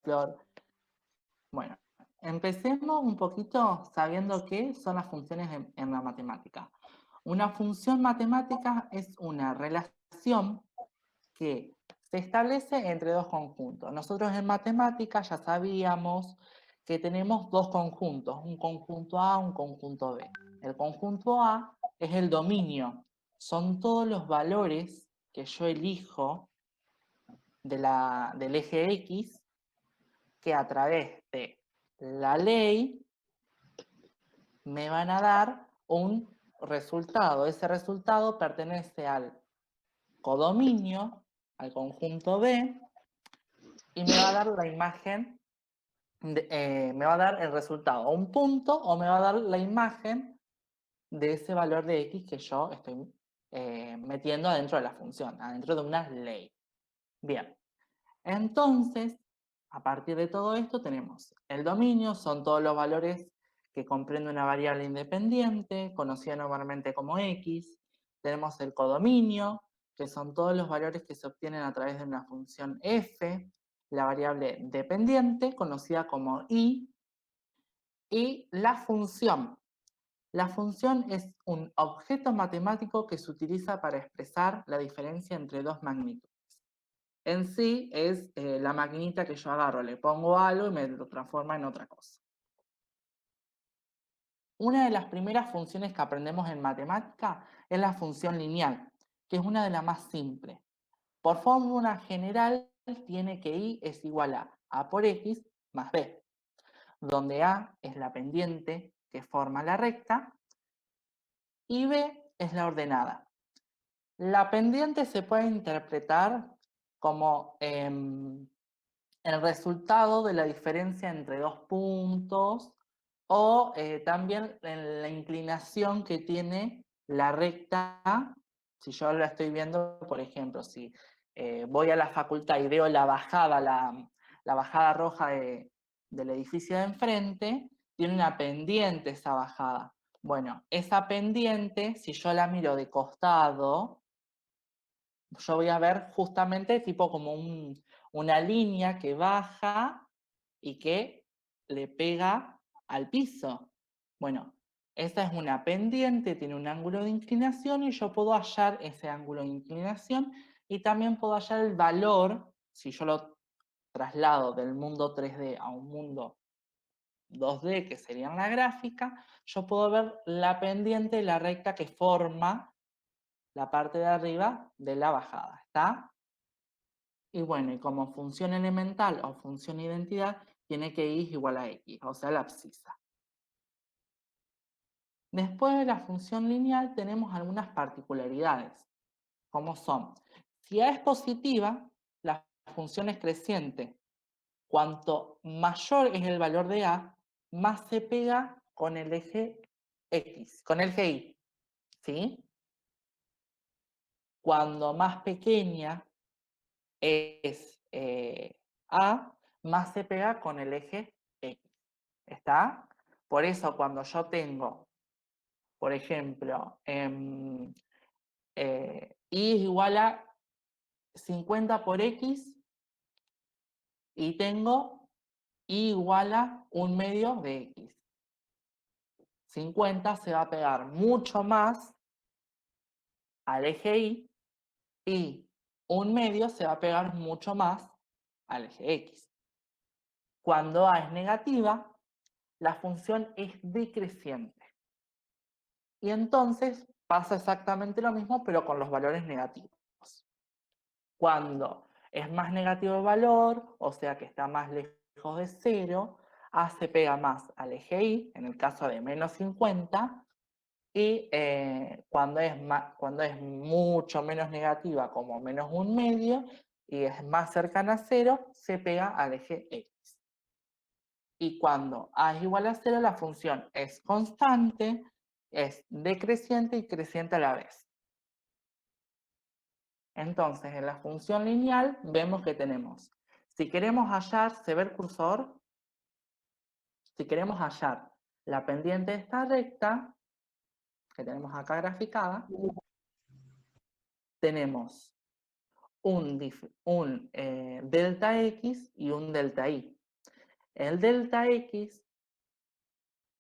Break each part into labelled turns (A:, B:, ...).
A: Flor. Bueno, empecemos un poquito sabiendo qué son las funciones en la matemática. Una función matemática es una relación que se establece entre dos conjuntos. Nosotros en matemática ya sabíamos que tenemos dos conjuntos, un conjunto A, un conjunto B. El conjunto A es el dominio, son todos los valores que yo elijo del eje X que a través de la ley me van a dar un resultado. Ese resultado pertenece al codominio, al conjunto B, y me va a dar la imagen, me va a dar el resultado, o un punto, o me va a dar la imagen de ese valor de X que yo estoy metiendo adentro de la función, adentro de una ley. Bien, entonces, a partir de todo esto tenemos el dominio, son todos los valores que comprende una variable independiente, conocida normalmente como X. Tenemos el codominio, que son todos los valores que se obtienen a través de una función f, la variable dependiente, conocida como y la función. La función es un objeto matemático que se utiliza para expresar la diferencia entre dos magnitudes. En sí es la maquinita que yo agarro, le pongo algo y me lo transforma en otra cosa. Una de las primeras funciones que aprendemos en matemática es la función lineal, que es una de las más simples. Por fórmula general tiene que y es igual a por x más b, donde a es la pendiente que forma la recta y b es la ordenada. La pendiente se puede interpretar como el resultado de la diferencia entre dos puntos o también en la inclinación que tiene la recta. Si yo la estoy viendo, por ejemplo, si voy a la facultad y veo la bajada, la bajada roja del edificio de enfrente, tiene una pendiente esa bajada. Bueno, esa pendiente, si yo la miro de costado, yo voy a ver justamente tipo como una línea que baja y que le pega al piso. Bueno, esa es una pendiente, tiene un ángulo de inclinación y yo puedo hallar ese ángulo de inclinación y también puedo hallar el valor, si yo lo traslado del mundo 3D a un mundo 2D, que sería en la gráfica, yo puedo ver la pendiente y la recta que forma la parte de arriba de la bajada, ¿está? Y bueno, y como función elemental o función identidad, tiene que y es igual a x, o sea, la abscisa. Después de la función lineal tenemos algunas particularidades, como son, si a es positiva, la función es creciente. Cuanto mayor es el valor de a, más se pega con el eje x, con el eje y, ¿sí? Cuando más pequeña es A, más se pega con el eje X. ¿Está? Por eso cuando yo tengo, por ejemplo, Y es igual a 50 por X y tengo Y igual a 1/2 de X. 50 se va a pegar mucho más al eje y 1/2 se va a pegar mucho más al eje X. Cuando A es negativa, la función es decreciente. Y entonces pasa exactamente lo mismo, pero con los valores negativos. Cuando es más negativo el valor, o sea que está más lejos de 0, A se pega más al eje Y, en el caso de menos 50, y cuando es mucho menos negativa, como menos 1/2, y es más cercana a 0, se pega al eje X. Y cuando A es igual a 0, la función es constante, es decreciente y creciente a la vez. Entonces, en la función lineal vemos que tenemos, si queremos hallar, ¿se ve el cursor? Si queremos hallar la pendiente de esta recta, que tenemos acá graficada, tenemos un delta X y un delta Y. El delta X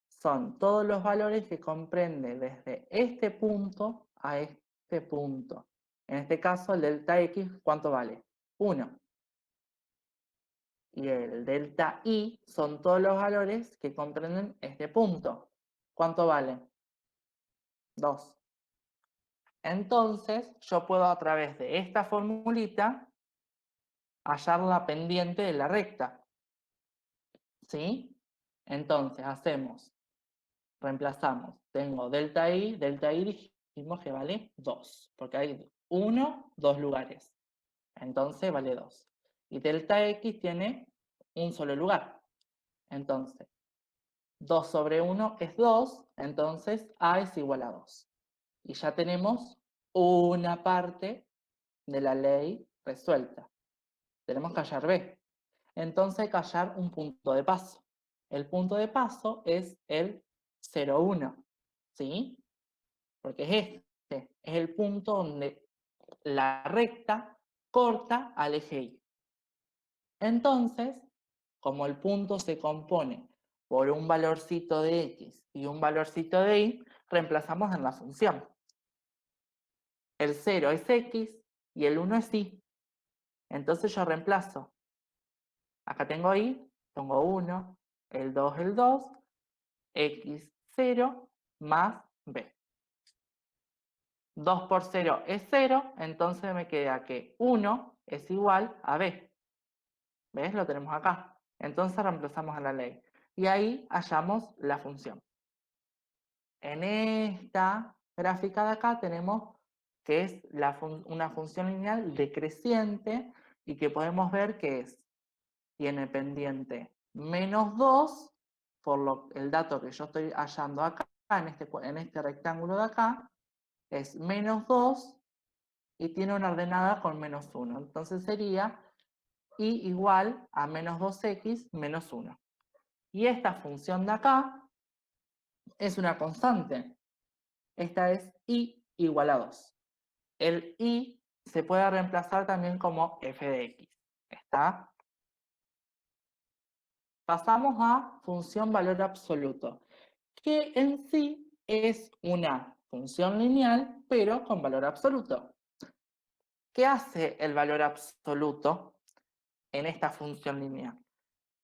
A: son todos los valores que comprende desde este punto a este punto. En este caso, el delta X, ¿cuánto vale? 1. Y el delta Y son todos los valores que comprenden este punto. ¿Cuánto vale? 2. Entonces, yo puedo a través de esta formulita hallar la pendiente de la recta. ¿Sí? Entonces, reemplazamos. Tengo delta Y dijimos que vale 2, porque hay 1, 2 lugares. Entonces vale 2. Y delta X tiene un solo lugar. Entonces, 2 sobre 1 es 2, entonces A es igual a 2. Y ya tenemos una parte de la ley resuelta. Tenemos que hallar B. Entonces hay que hallar un punto de paso. El punto de paso es el 0, 1. ¿Sí? Porque es es el punto donde la recta corta al eje Y. Entonces, como el punto se compone por un valorcito de X y un valorcito de Y, reemplazamos en la función. El 0 es X y el 1 es Y. Entonces yo reemplazo. Acá tengo Y, tengo 1, el 2, X 0 más B. 2 por 0 es 0, entonces me queda que 1 es igual a B. ¿Ves? Lo tenemos acá. Entonces reemplazamos a la ley. Y ahí hallamos la función. En esta gráfica de acá tenemos que es una función lineal decreciente y que podemos ver que tiene pendiente menos 2, por el dato que yo estoy hallando acá, en este rectángulo de acá, es menos 2 y tiene una ordenada con menos 1. Entonces sería y igual a menos 2x menos 1. Y esta función de acá es una constante. Esta es y igual a 2. El y se puede reemplazar también como f de x. ¿Está? Pasamos a función valor absoluto, que en sí es una función lineal, pero con valor absoluto. ¿Qué hace el valor absoluto en esta función lineal?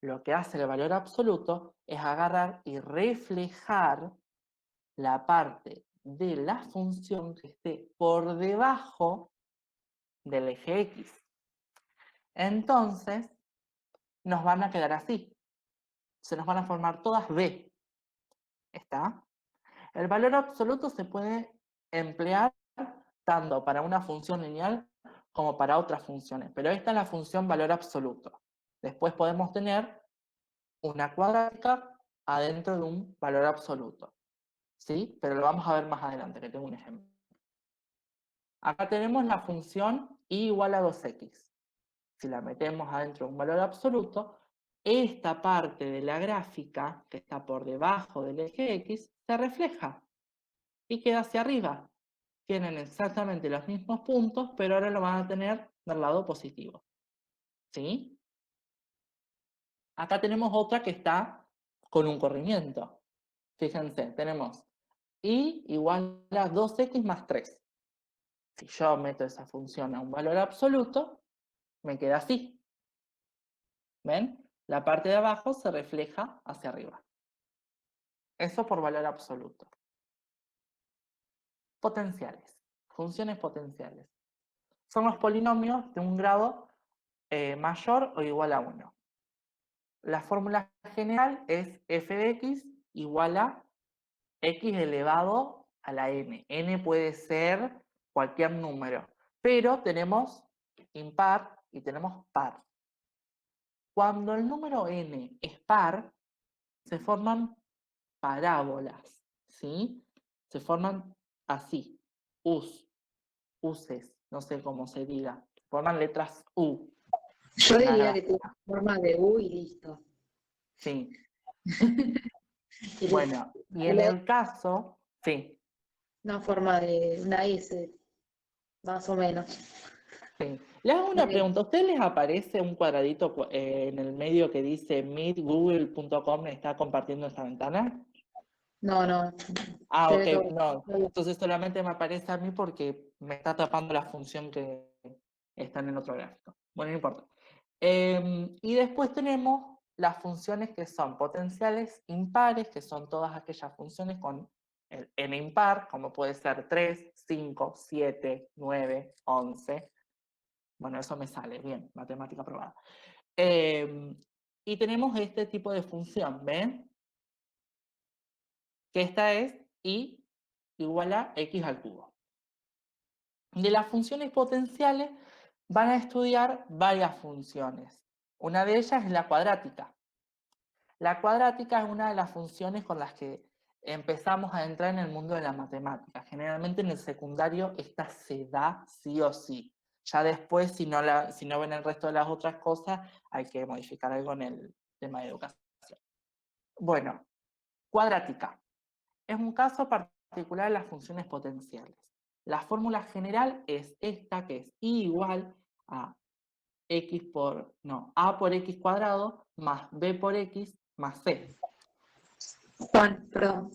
A: Lo que hace el valor absoluto es agarrar y reflejar la parte de la función que esté por debajo del eje X. Entonces, nos van a quedar así. Se nos van a formar todas B. ¿Está? El valor absoluto se puede emplear tanto para una función lineal como para otras funciones, pero esta es la función valor absoluto. Después podemos tener una cuadrática adentro de un valor absoluto. ¿Sí? Pero lo vamos a ver más adelante, que tengo un ejemplo. Acá tenemos la función y igual a 2x. Si la metemos adentro de un valor absoluto, esta parte de la gráfica, que está por debajo del eje X, se refleja y queda hacia arriba. Tienen exactamente los mismos puntos, pero ahora lo van a tener del lado positivo. ¿Sí? Acá tenemos otra que está con un corrimiento. Fíjense, tenemos y igual a 2x más 3. Si yo meto esa función a un valor absoluto, me queda así. ¿Ven? La parte de abajo se refleja hacia arriba. Eso por valor absoluto. Potenciales. Funciones potenciales. Son los polinomios de un grado mayor o igual a 1. La fórmula general es f de x igual a x elevado a la n. N puede ser cualquier número, pero tenemos impar y tenemos par. Cuando el número n es par, se forman parábolas, ¿sí? Se forman así, uses, no sé cómo se diga, forman letras U.
B: Yo diría que tiene forma de U y listo.
A: Sí. Bueno, y en el caso, sí.
B: Una forma de una S, más o menos.
A: Sí. Les hago una
B: Ok.
A: pregunta. ¿A ustedes les aparece un cuadradito en el medio que dice meetgoogle.com está compartiendo esta ventana?
B: No, no,
A: Ah,
B: se
A: ok,
B: ve todo.
A: no. Entonces solamente me aparece a mí porque me está tapando la función que está en el otro gráfico. Bueno, no importa. Y después tenemos las funciones que son potenciales impares, que son todas aquellas funciones con el n impar, como puede ser 3, 5, 7, 9, 11. Bueno, eso me sale bien, matemática aprobada. Y tenemos este tipo de función, ¿ven? Que esta es y igual a x al cubo. De las funciones potenciales van a estudiar varias funciones. Una de ellas es la cuadrática. La cuadrática es una de las funciones con las que empezamos a entrar en el mundo de la matemática. Generalmente en el secundario esta se da sí o sí. Ya después, si no ven el resto de las otras cosas, hay que modificar algo en el tema de educación. Bueno, cuadrática. Es un caso particular de las funciones potenciales. La fórmula general es esta, que es i igual a a por x cuadrado más b por x más c.
B: Juan, perdón.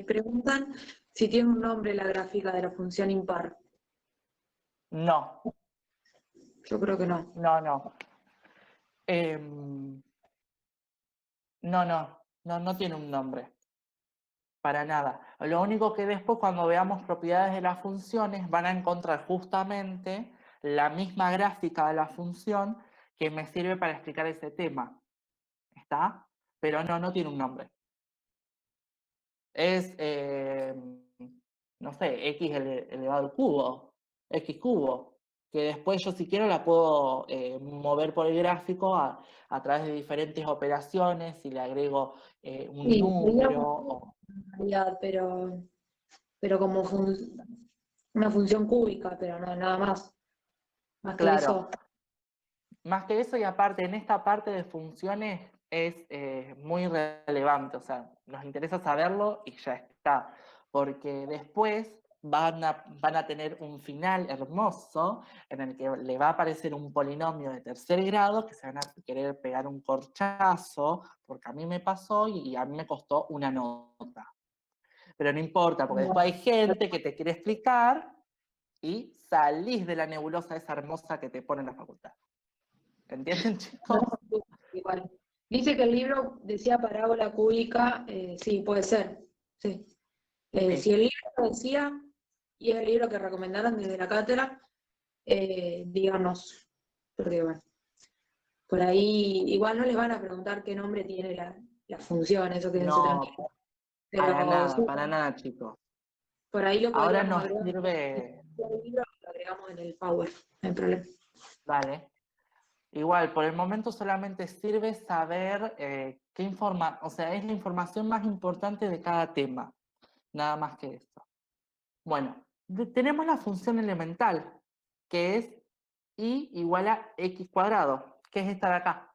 B: Preguntan si tiene un nombre la gráfica de la función impar.
A: No,
B: Yo creo que no.
A: no. Em, no tiene un nombre. Para nada. Lo único que después cuando veamos propiedades de las funciones van a encontrar justamente la misma gráfica de la función que me sirve para explicar ese tema. ¿Está? Pero no tiene un nombre. Es, no sé, x elevado al cubo, x cubo, que después yo si quiero la puedo mover por el gráfico a través de diferentes operaciones, si le agrego un
B: Sí, sería
A: número o...
B: en realidad, pero como una función cúbica, pero no nada más. Más que
A: Claro,
B: eso.
A: más que eso, y aparte, en esta parte de funciones es muy relevante, o sea, nos interesa saberlo y ya está, porque después van a tener un final hermoso en el que le va a aparecer un polinomio de tercer grado que se van a querer pegar un corchazo, porque a mí me pasó y a mí me costó una nota. Pero no importa, porque después hay gente que te quiere explicar y salís de la nebulosa esa hermosa que te pone en la facultad. ¿Entienden,
B: No,
A: chicos?
B: igual. Dice que el libro decía parábola cúbica, sí, puede ser. Sí. Si
A: Sí.
B: el libro lo decía, y es el libro que recomendaron desde la cátedra, díganos, porque bueno, por ahí igual no les van a preguntar qué nombre tiene la función, eso quédense
A: No,
B: tranquilos. Pero sí,
A: para nada, chicos.
B: por ahí lo
A: Ahora
B: podríamos
A: nos
B: agregar
A: sirve,
B: en el libro, lo agregamos en el Power, no hay problema.
A: vale. Igual, por el momento solamente sirve saber o sea, es la información más importante de cada tema, nada más que eso. Bueno, tenemos la función elemental, que es y igual a x cuadrado, que es esta de acá,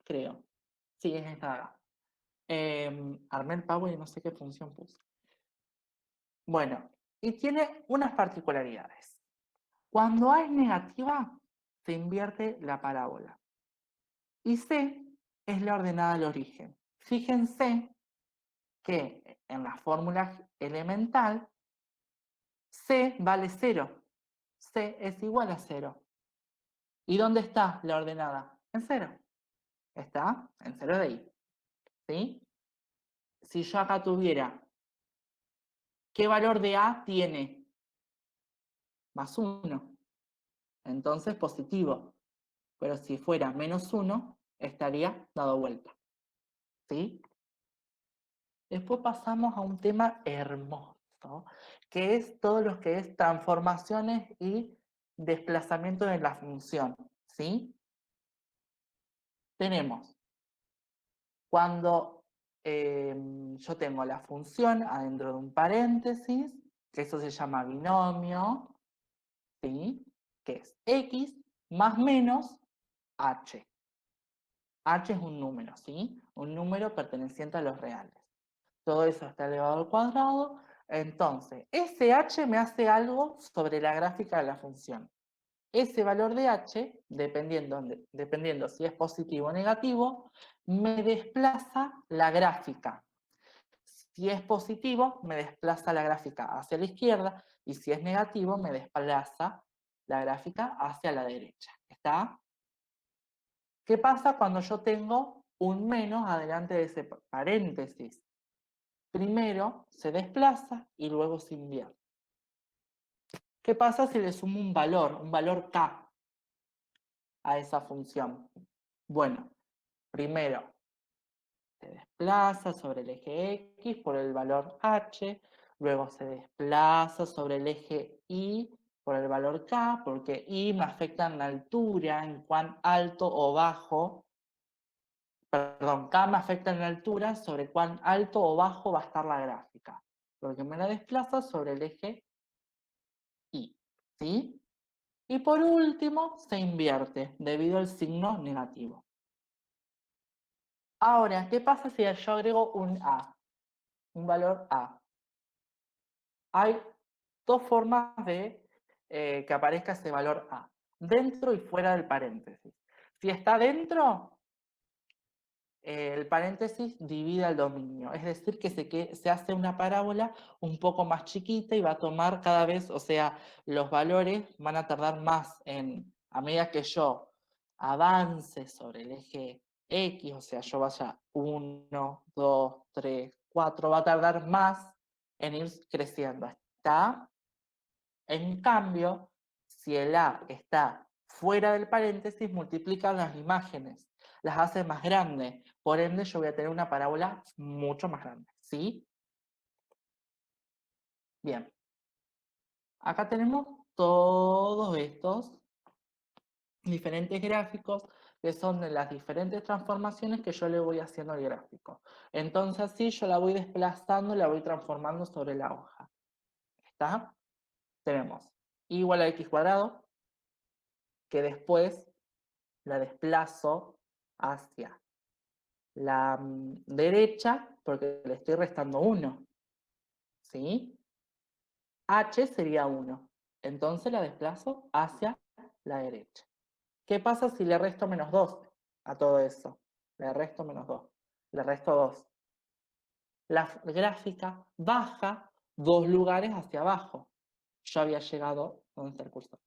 A: creo. Sí, es esta de acá. Armé el Power y no sé qué función puse. Bueno, y tiene unas particularidades. Cuando A es negativa, se invierte la parábola. Y C es la ordenada al origen. Fíjense que en la fórmula elemental, C vale 0. C es igual a 0. ¿Y dónde está la ordenada? En 0. Está en 0 de ahí. ¿Sí? Si yo acá tuviera, ¿qué valor de A tiene? Más 1. Entonces positivo. Pero si fuera menos 1, estaría dado vuelta. ¿Sí? Después pasamos a un tema hermoso, que es todo lo que es transformaciones y desplazamiento de la función. ¿Sí? Tenemos, cuando yo tengo la función adentro de un paréntesis, que eso se llama binomio, ¿sí? Que es x más menos h. H es un número, ¿sí? Un número perteneciente a los reales. Todo eso está elevado al cuadrado. Entonces, ese h me hace algo sobre la gráfica de la función. ese valor de h, dependiendo si es positivo o negativo, me desplaza la gráfica. Si es positivo, me desplaza la gráfica hacia la izquierda, y si es negativo, me desplaza la gráfica hacia la derecha. ¿Está? ¿Qué pasa cuando yo tengo un menos adelante de ese paréntesis? Primero se desplaza y luego se invierte. ¿Qué pasa si le sumo un valor k a esa función? Bueno, primero se desplaza sobre el eje X por el valor h, luego se desplaza sobre el eje Y por el valor k, porque Y me afecta en la altura, en cuán alto o bajo, perdón, k me afecta en la altura sobre cuán alto o bajo va a estar la gráfica, porque me la desplaza sobre el eje Y, ¿sí? Y por último, se invierte debido al signo negativo. Ahora, ¿qué pasa si yo agrego un A? Un valor A. Hay dos formas de que aparezca ese valor A. Dentro y fuera del paréntesis. Si está dentro, el paréntesis divide el dominio. Es decir, que se hace una parábola un poco más chiquita y va a tomar cada vez, o sea, los valores van a tardar más a medida que yo avance sobre el eje X, o sea, yo vaya 1, 2, 3, 4, va a tardar más en ir creciendo. ¿Está? En cambio, si el A está fuera del paréntesis, multiplica las imágenes, las hace más grandes. Por ende, yo voy a tener una parábola mucho más grande. ¿Sí? Bien. Acá tenemos todos estos diferentes gráficos que son de las diferentes transformaciones que yo le voy haciendo al gráfico. Entonces, así yo la voy desplazando y la voy transformando sobre la hoja. ¿Está? Tenemos y igual a x cuadrado, que después la desplazo hacia la derecha porque le estoy restando 1. ¿Sí? H sería 1. Entonces la desplazo hacia la derecha. ¿Qué pasa si le resto menos 2 a todo eso? Le resto menos 2. Le resto 2. La gráfica baja 2 lugares hacia abajo. Yo había llegado, ¿dónde está el cursor?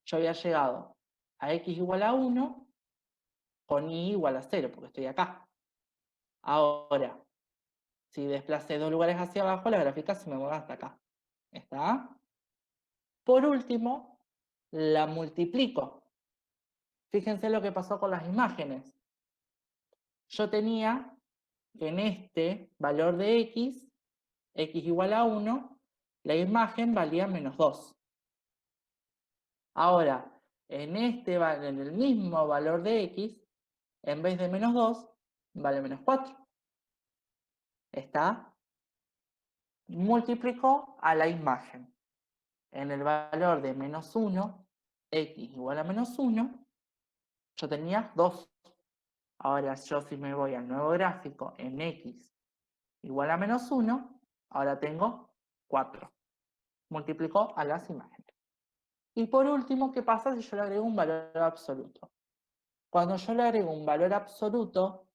A: Yo había llegado a x igual a 1 con y igual a 0, porque estoy acá. Ahora, si desplacé 2 lugares hacia abajo, la gráfica se me mueve hasta acá. ¿Está? Por último, la multiplico. Fíjense lo que pasó con las imágenes. Yo tenía que en este valor de x igual a 1, la imagen valía menos 2. Ahora, en el mismo valor de x, en vez de menos 2, vale menos 4. ¿Está? Multiplicó a la imagen. En el valor de menos 1, x igual a menos 1, yo tenía 2. Ahora yo si me voy al nuevo gráfico en x igual a menos 1, ahora tengo 4. Multiplicó a las imágenes. Y por último, ¿qué pasa si yo le agrego un valor absoluto? Cuando yo le agrego un valor absoluto,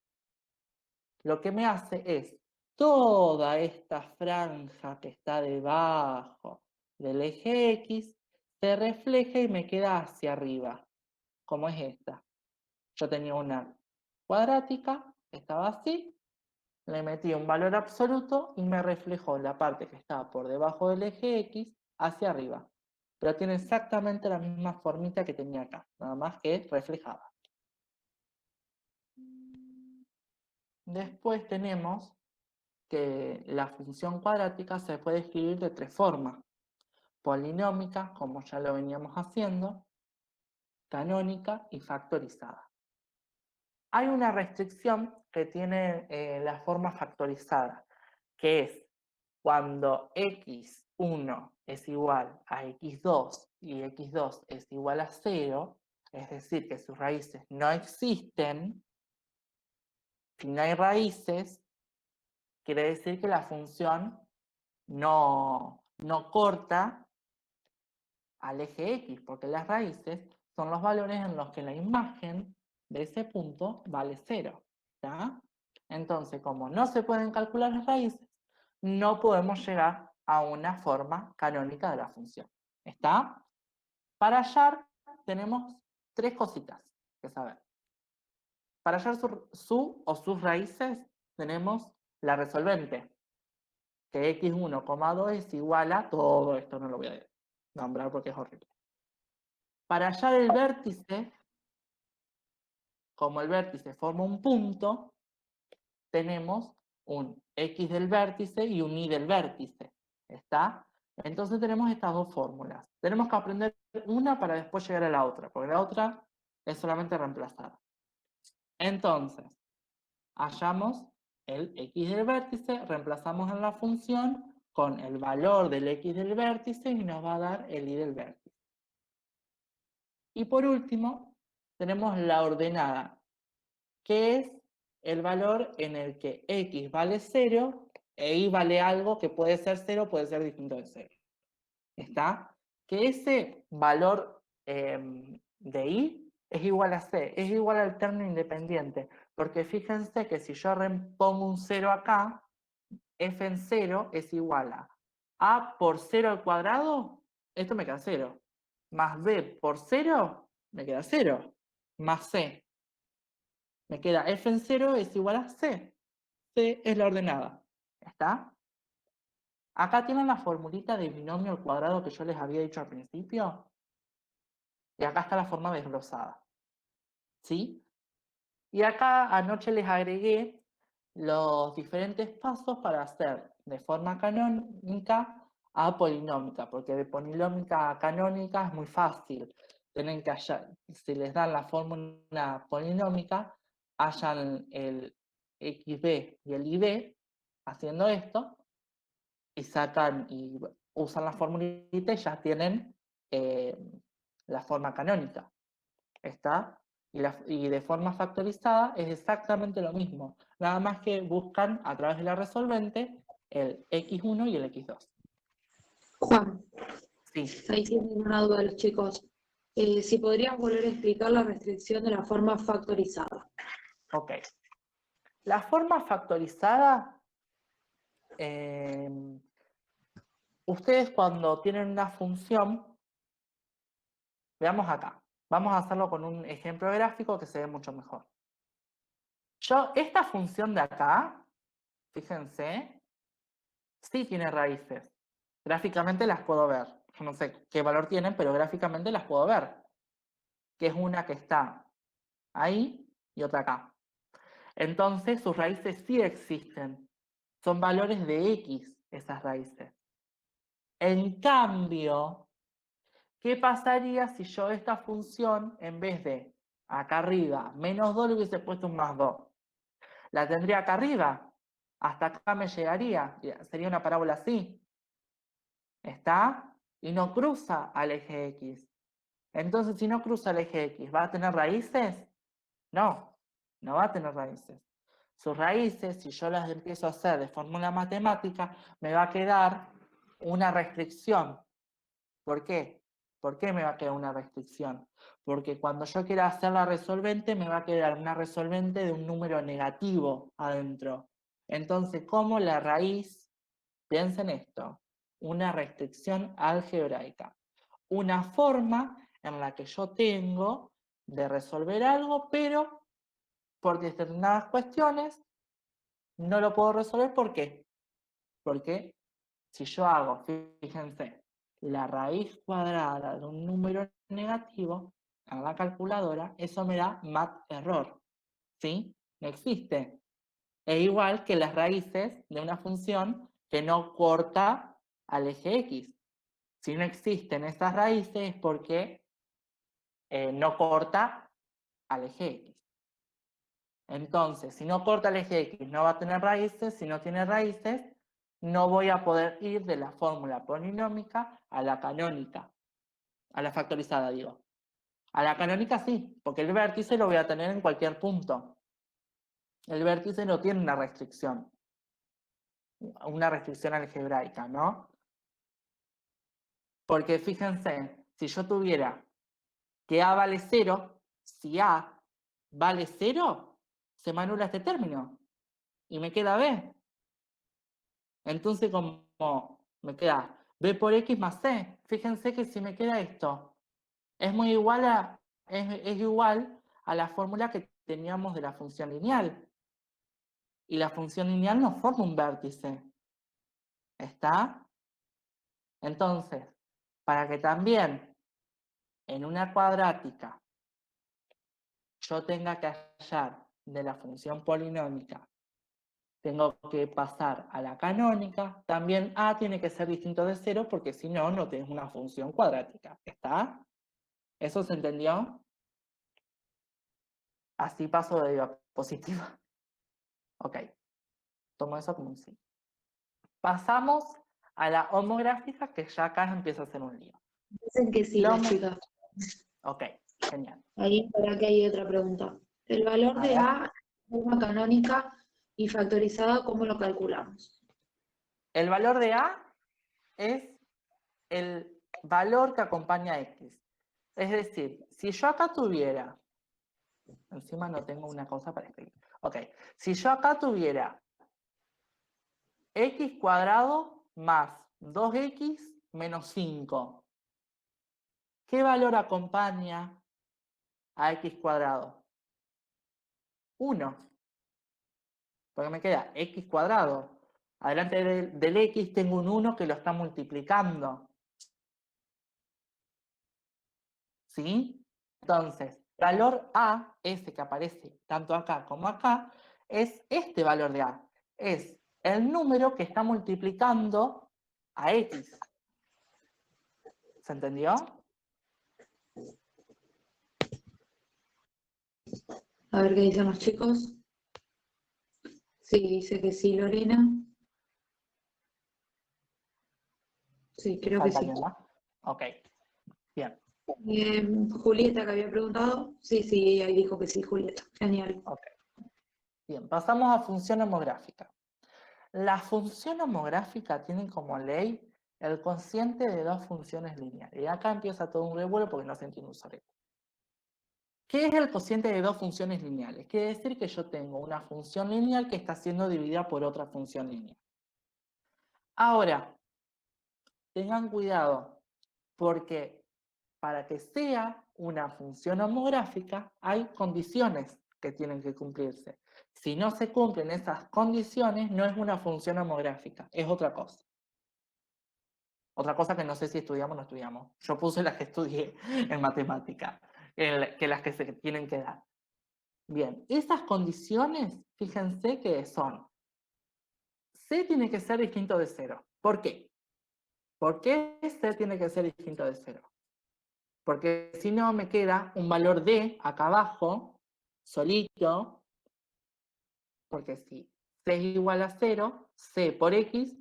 A: lo que me hace es toda esta franja que está debajo del eje X se refleja y me queda hacia arriba, como es esta. Yo tenía una cuadrática, estaba así, le metí un valor absoluto y me reflejó la parte que estaba por debajo del eje X hacia arriba. Pero tiene exactamente la misma formita que tenía acá, nada más que reflejada. Después tenemos que la función cuadrática se puede escribir de 3 formas. Polinómica, como ya lo veníamos haciendo, canónica y factorizada. Hay una restricción que tiene la forma factorizada, que es cuando x1 es igual a x2 y x2 es igual a 0, es decir, que sus raíces no existen, si no hay raíces, quiere decir que la función no corta al eje x, porque las raíces son los valores en los que la imagen de ese punto vale 0. ¿Ya? Entonces, como no se pueden calcular las raíces, no podemos llegar a una forma canónica de la función. ¿Está? Para hallar tenemos 3 cositas que saber. Para hallar su o sus raíces tenemos la resolvente, que x1,2 es igual a todo esto, no lo voy a nombrar porque es horrible. Para hallar el vértice, como el vértice forma un punto, tenemos un x del vértice y un y del vértice. ¿Está? Entonces tenemos estas dos fórmulas. Tenemos que aprender una para después llegar a la otra, porque la otra es solamente reemplazar. Entonces, hallamos el x del vértice, reemplazamos en la función con el valor del x del vértice y nos va a dar el y del vértice. Y por último, tenemos la ordenada, que es el valor en el que x vale 0 e y vale algo que puede ser 0, puede ser distinto de 0. ¿Está? Que ese valor de y es igual a c, es igual al término independiente, porque fíjense que si yo pongo un 0 acá, f en 0 es igual a por 0 al cuadrado, esto me queda 0, más b por 0, me queda 0, más c. Me queda f en 0 es igual a c. C es la ordenada. ¿Está? Acá tienen la formulita de binomio al cuadrado que yo les había dicho al principio. Y acá está la forma desglosada. ¿Sí? Y acá anoche les agregué los diferentes pasos para hacer de forma canónica a polinómica, porque de polinómica a canónica es muy fácil. Tienen que hallar, si les dan la fórmula polinómica, hallan el xb y el ib haciendo esto, y sacan y usan la formulita y ya tienen eh, la forma canónica. ¿Está? Y de forma factorizada es exactamente lo mismo, nada más que buscan a través de la resolvente el x1 y el x2.
B: Juan,
A: Sí,
B: ahí tienen una duda los chicos. Si podrían volver a explicar la restricción de la forma factorizada.
A: ok. La forma factorizada, ustedes cuando tienen una función, veamos acá, vamos a hacerlo con un ejemplo gráfico que se ve mucho mejor. Esta función de acá, fíjense, sí tiene raíces. Gráficamente las puedo ver. Yo no sé qué valor tienen, pero gráficamente las puedo ver. Que es una que está ahí y otra acá. Entonces sus raíces sí existen. Son valores de x esas raíces. En cambio, ¿qué pasaría si yo esta función, en vez de acá arriba, menos 2, le hubiese puesto un más 2? La tendría acá arriba. Hasta acá me llegaría. Sería una parábola así. ¿Está? Y no cruza al eje X. Entonces, si no cruza el eje X, ¿va a tener raíces? No, no va a tener raíces. Sus raíces, si yo las empiezo a hacer de fórmula matemática, me va a quedar una restricción. ¿Por qué? ¿Por qué me va a quedar una restricción? Porque cuando yo quiera hacer la resolvente, me va a quedar una resolvente de un número negativo adentro. Entonces, ¿cómo la raíz? Piensen esto, una restricción algebraica, una forma en la que yo tengo de resolver algo, pero por determinadas cuestiones no lo puedo resolver. ¿Por qué? Porque si yo hago, fíjense, la raíz cuadrada de un número negativo a la calculadora, eso me da mat error, ¿sí? No existe. Es igual que las raíces de una función que no corta al eje X. Si no existen esas raíces es porque no corta al eje X. Entonces, si no corta el eje X, no va a tener raíces. Si no tiene raíces, no voy a poder ir de la fórmula polinómica a la canónica, a la factorizada, digo. A la canónica sí, porque el vértice lo voy a tener en cualquier punto. El vértice no tiene una restricción algebraica, ¿no? Porque fíjense, si yo tuviera que A vale 0, si A vale 0, se me anula este término y me queda B. Entonces, como me queda B por X más C, fíjense que si me queda esto, es igual a la fórmula que teníamos de la función lineal. Y la función lineal no forma un vértice. ¿Está? Entonces, para que también en una cuadrática yo tenga que hallar de la función polinómica, tengo que pasar a la canónica, también A tiene que ser distinto de 0 porque si no, no tienes una función cuadrática. ¿Está? ¿Eso se entendió? Así paso de diapositiva. Ok, tomo eso como un sí. Pasamos a la homográfica, que ya acá empieza a ser un lío.
B: Dicen que sí, las chicas.
A: Ok, genial.
B: Ahí, para que hay otra pregunta. El valor
A: A
B: de
A: ver.
B: A, forma canónica y factorizada, ¿cómo lo calculamos?
A: El valor de A es el valor que acompaña a X. Es decir, si yo acá tuviera, encima no tengo una cosa para escribir. Ok, si yo acá tuviera X cuadrado más 2X menos 5, ¿qué valor acompaña a X cuadrado? 1, porque me queda X cuadrado. Adelante del X tengo un 1 que lo está multiplicando. ¿Sí? Entonces, valor A, ese que aparece tanto acá como acá, es este valor de A. Es el número que está multiplicando a X. ¿Se entendió?
B: A ver qué dicen los chicos. Sí, dice que sí, Lorena. Sí, creo que
A: ¿Falta
B: sí.
A: alguien más? Ok, bien.
B: Julieta, que había preguntado. Sí, sí, ahí dijo que sí, Julieta. Genial.
A: Ok. Bien, pasamos a función homográfica. La función homográfica tiene como ley el cociente de dos funciones lineales. Y acá empieza todo un revuelo porque no se entiende un sorete. ¿Qué es el cociente de dos funciones lineales? Quiere decir que yo tengo una función lineal que está siendo dividida por otra función lineal. Ahora, tengan cuidado, porque para que sea una función homográfica hay condiciones que tienen que cumplirse. Si no se cumplen esas condiciones, no es una función homográfica, es otra cosa. Otra cosa que no sé si estudiamos o no estudiamos. Yo puse las que estudié en matemática, que las que se tienen que dar. Bien, esas condiciones, fíjense que son, C tiene que ser distinto de 0. ¿Por qué? ¿Por qué C tiene que ser distinto de 0? Porque si no me queda un valor D acá abajo, solito, porque si C es igual a 0, C por X,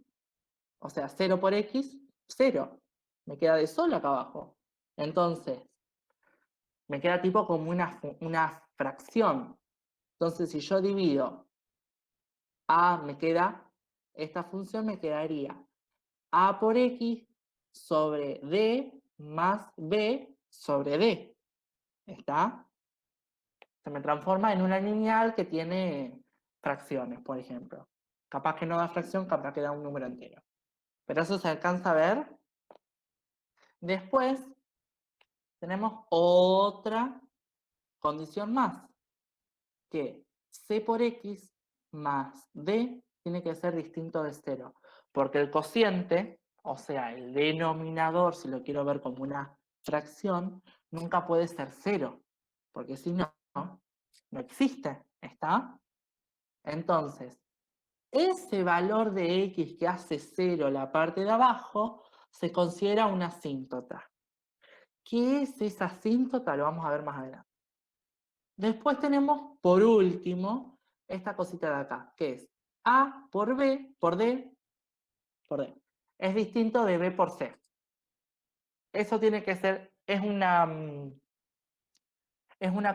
A: o sea, 0 por X, 0. Me queda de solo acá abajo. Entonces, me queda tipo como una fracción. Entonces, si yo divido A, me queda, esta función me quedaría A por X sobre D más B sobre D. ¿Está? Se me transforma en una lineal que tiene fracciones, por ejemplo. Capaz que no da fracción, capaz que da un número entero. Pero eso se alcanza a ver. Después tenemos otra condición más, que C por X más D tiene que ser distinto de 0, porque el cociente, o sea, el denominador, si lo quiero ver como una fracción, nunca puede ser 0, porque si no, no existe, ¿está? Entonces, ese valor de X que hace 0 la parte de abajo, se considera una asíntota. ¿Qué es esa asíntota? Lo vamos a ver más adelante. Después tenemos, por último, esta cosita de acá, que es A por B, por D, es distinto de B por C. Eso tiene que ser, es una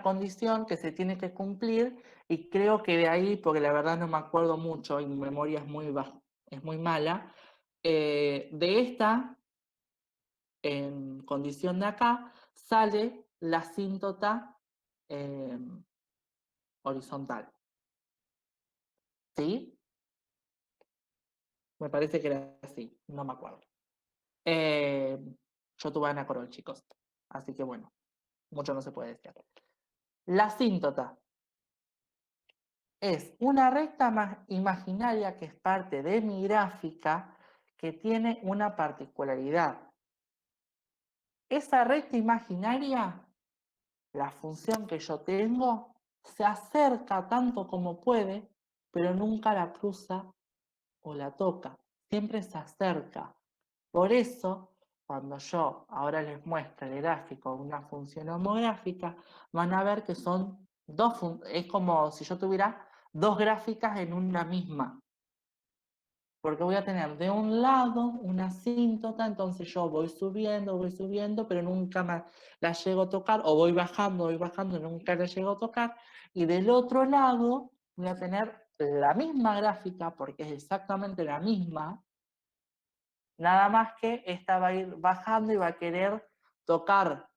A: condición que se tiene que cumplir y creo que de ahí, porque la verdad no me acuerdo mucho y mi memoria es muy mala, de esta condición de acá sale la asíntota horizontal. ¿Sí? Me parece que era así, no me acuerdo. Yo tuve Ana Corol, chicos. Así que bueno, mucho no se puede decir. La asíntota es una recta imaginaria que es parte de mi gráfica que tiene una particularidad. Esa recta imaginaria, la función que yo tengo, se acerca tanto como puede, pero nunca la cruza o la toca. Siempre se acerca. Por eso, cuando yo ahora les muestro el gráfico de una función homográfica, van a ver que son es como si yo tuviera dos gráficas en una misma. Porque voy a tener de un lado una asíntota, entonces yo voy subiendo, pero nunca la llego a tocar, o voy bajando, nunca la llego a tocar. Y del otro lado voy a tener la misma gráfica, porque es exactamente la misma, nada más que esta va a ir bajando y va a querer tocar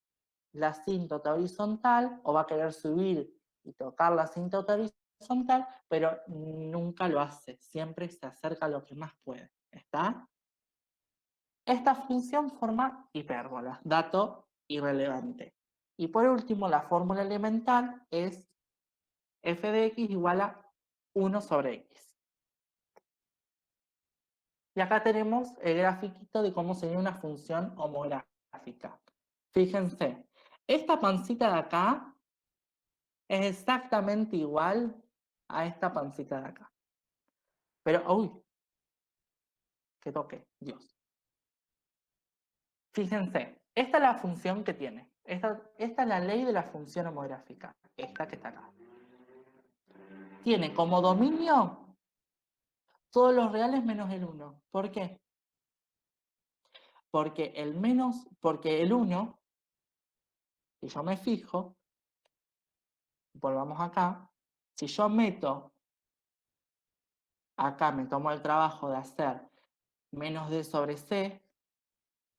A: la asíntota horizontal, o va a querer subir y tocar la asíntota horizontal, pero nunca lo hace, siempre se acerca a lo que más puede. ¿Está? Esta función forma hipérbolas, dato irrelevante. Y por último, la fórmula elemental es f de x igual a 1 sobre x. Y acá tenemos el grafiquito de cómo sería una función homográfica. Fíjense, esta pancita de acá es exactamente igual a esta pancita de acá. Pero, uy, que toque, Dios. Fíjense, esta es la función que tiene. Esta es la ley de la función homográfica, esta que está acá. Tiene como dominio todos los reales menos el 1. ¿Por qué? Porque el 1, si yo me fijo, volvamos acá, si yo meto, acá me tomo el trabajo de hacer menos d sobre c,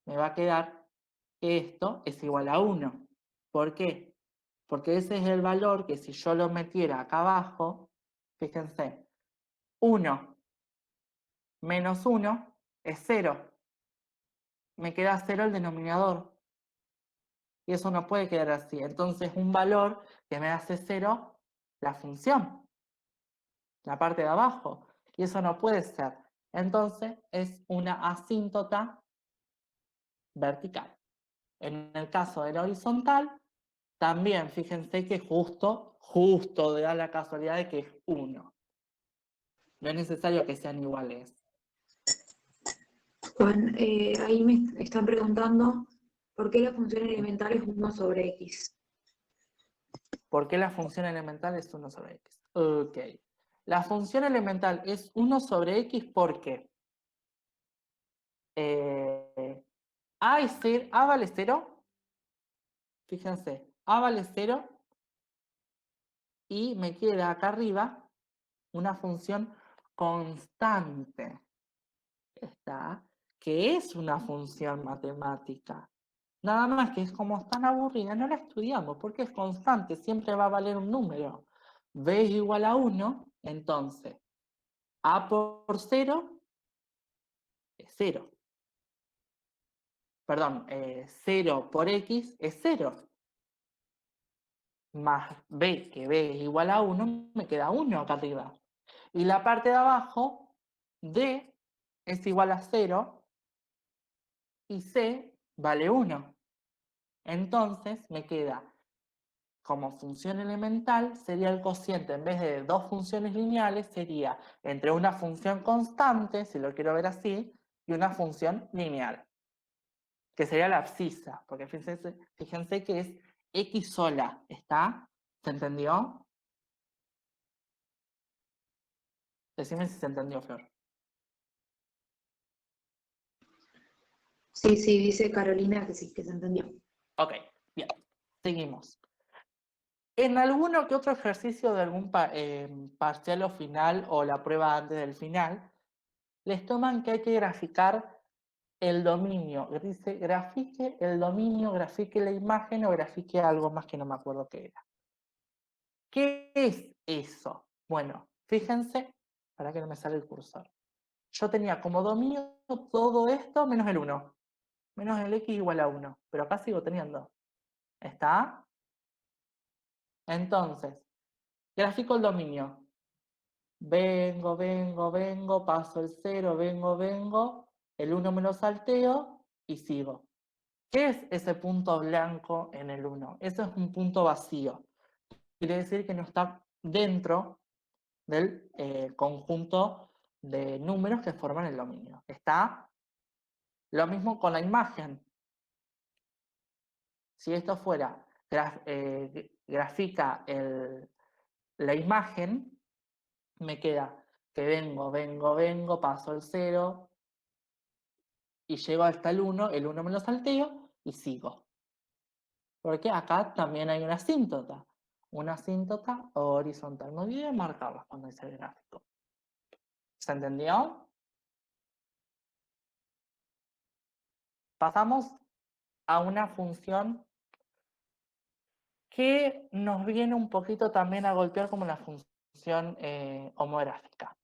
A: me va a quedar que esto es igual a 1. ¿Por qué? Porque ese es el valor que si yo lo metiera acá abajo, fíjense, 1 menos 1 es 0. Me queda 0 el denominador. Y eso no puede quedar así. Entonces un valor que me hace 0, la función, la parte de abajo. Y eso no puede ser. Entonces es una asíntota vertical. En el caso de la horizontal, también fíjense que justo da la casualidad de que es 1. No es necesario que sean iguales.
B: Juan, ahí me están preguntando por qué la función elemental es 1 sobre x.
A: ¿Por qué la función elemental es 1 sobre x? Ok. La función elemental es 1 sobre x porque A vale 0. Fíjense, A vale 0 y me queda acá arriba una función constante. Está, que es una función matemática. Nada más que es como tan aburrida, no la estudiamos porque es constante, siempre va a valer un número. B es igual a 1, entonces A por 0 es 0. Perdón, 0 por X es 0. Más B, que B es igual a 1, me queda 1 acá arriba. Y la parte de abajo, D es igual a 0 y C vale 1. Entonces me queda como función elemental, sería el cociente, en vez de dos funciones lineales, sería entre una función constante, si lo quiero ver así, y una función lineal, que sería la abscisa, porque fíjense que es x sola, ¿está? ¿Se entendió? Decime si se entendió, Flor.
B: Sí, sí, dice Carolina que sí, que se entendió.
A: Ok, bien, seguimos. En alguno que otro ejercicio de algún parcial o final, o la prueba antes del final, les toman que hay que graficar el dominio, dice grafique el dominio, grafique la imagen o grafique algo más que no me acuerdo qué era. ¿Qué es eso? Bueno, fíjense, para que no me sale el cursor. Yo tenía como dominio todo esto menos el 1, menos el x igual a 1, pero acá sigo teniendo. ¿Está? Entonces, grafico el dominio. Vengo, paso el 0, vengo, el 1 me lo salteo y sigo. ¿Qué es ese punto blanco en el 1? Eso es un punto vacío. Quiere decir que no está dentro del conjunto de números que forman el dominio. Está lo mismo con la imagen. Si esto fuera grafica la imagen, me queda que vengo, paso el 0 y llego hasta el 1 me lo salteo y sigo. Porque acá también hay una asíntota horizontal. No olviden marcarlas cuando hice el gráfico. ¿Se entendió? Pasamos a una función que nos viene un poquito también a golpear como la función homográfica.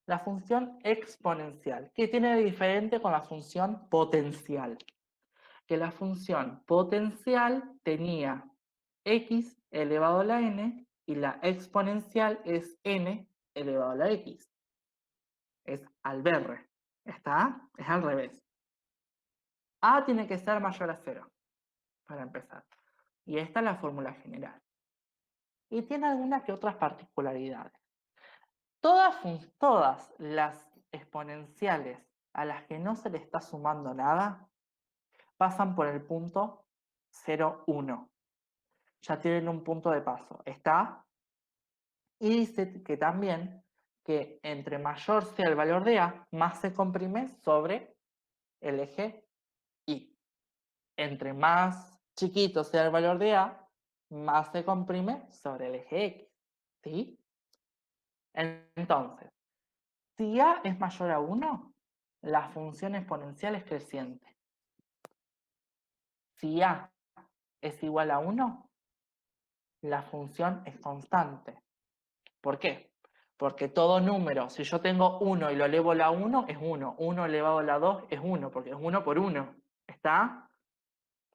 A: La función exponencial. ¿Qué tiene de diferente con la función potencial? Que la función potencial tenía x elevado a la n y la exponencial es n elevado a la x. Es al ver. ¿Está? Es al revés. A tiene que ser mayor a 0, para empezar. Y esta es la fórmula general. Y tiene algunas que otras particularidades. Todas las exponenciales a las que no se le está sumando nada pasan por el punto 0, 1. Ya tienen un punto de paso. ¿Está? Y dice que también que entre mayor sea el valor de A, más se comprime sobre el eje Y. Entre más chiquito sea el valor de A, más se comprime sobre el eje X. ¿Sí? Entonces, si A es mayor a 1, la función exponencial es creciente. Si A es igual a 1, la función es constante. ¿Por qué? Porque todo número, si yo tengo 1 y lo elevo a la 1, es 1. 1 elevado a la 2 es 1, porque es 1 por 1. ¿Está?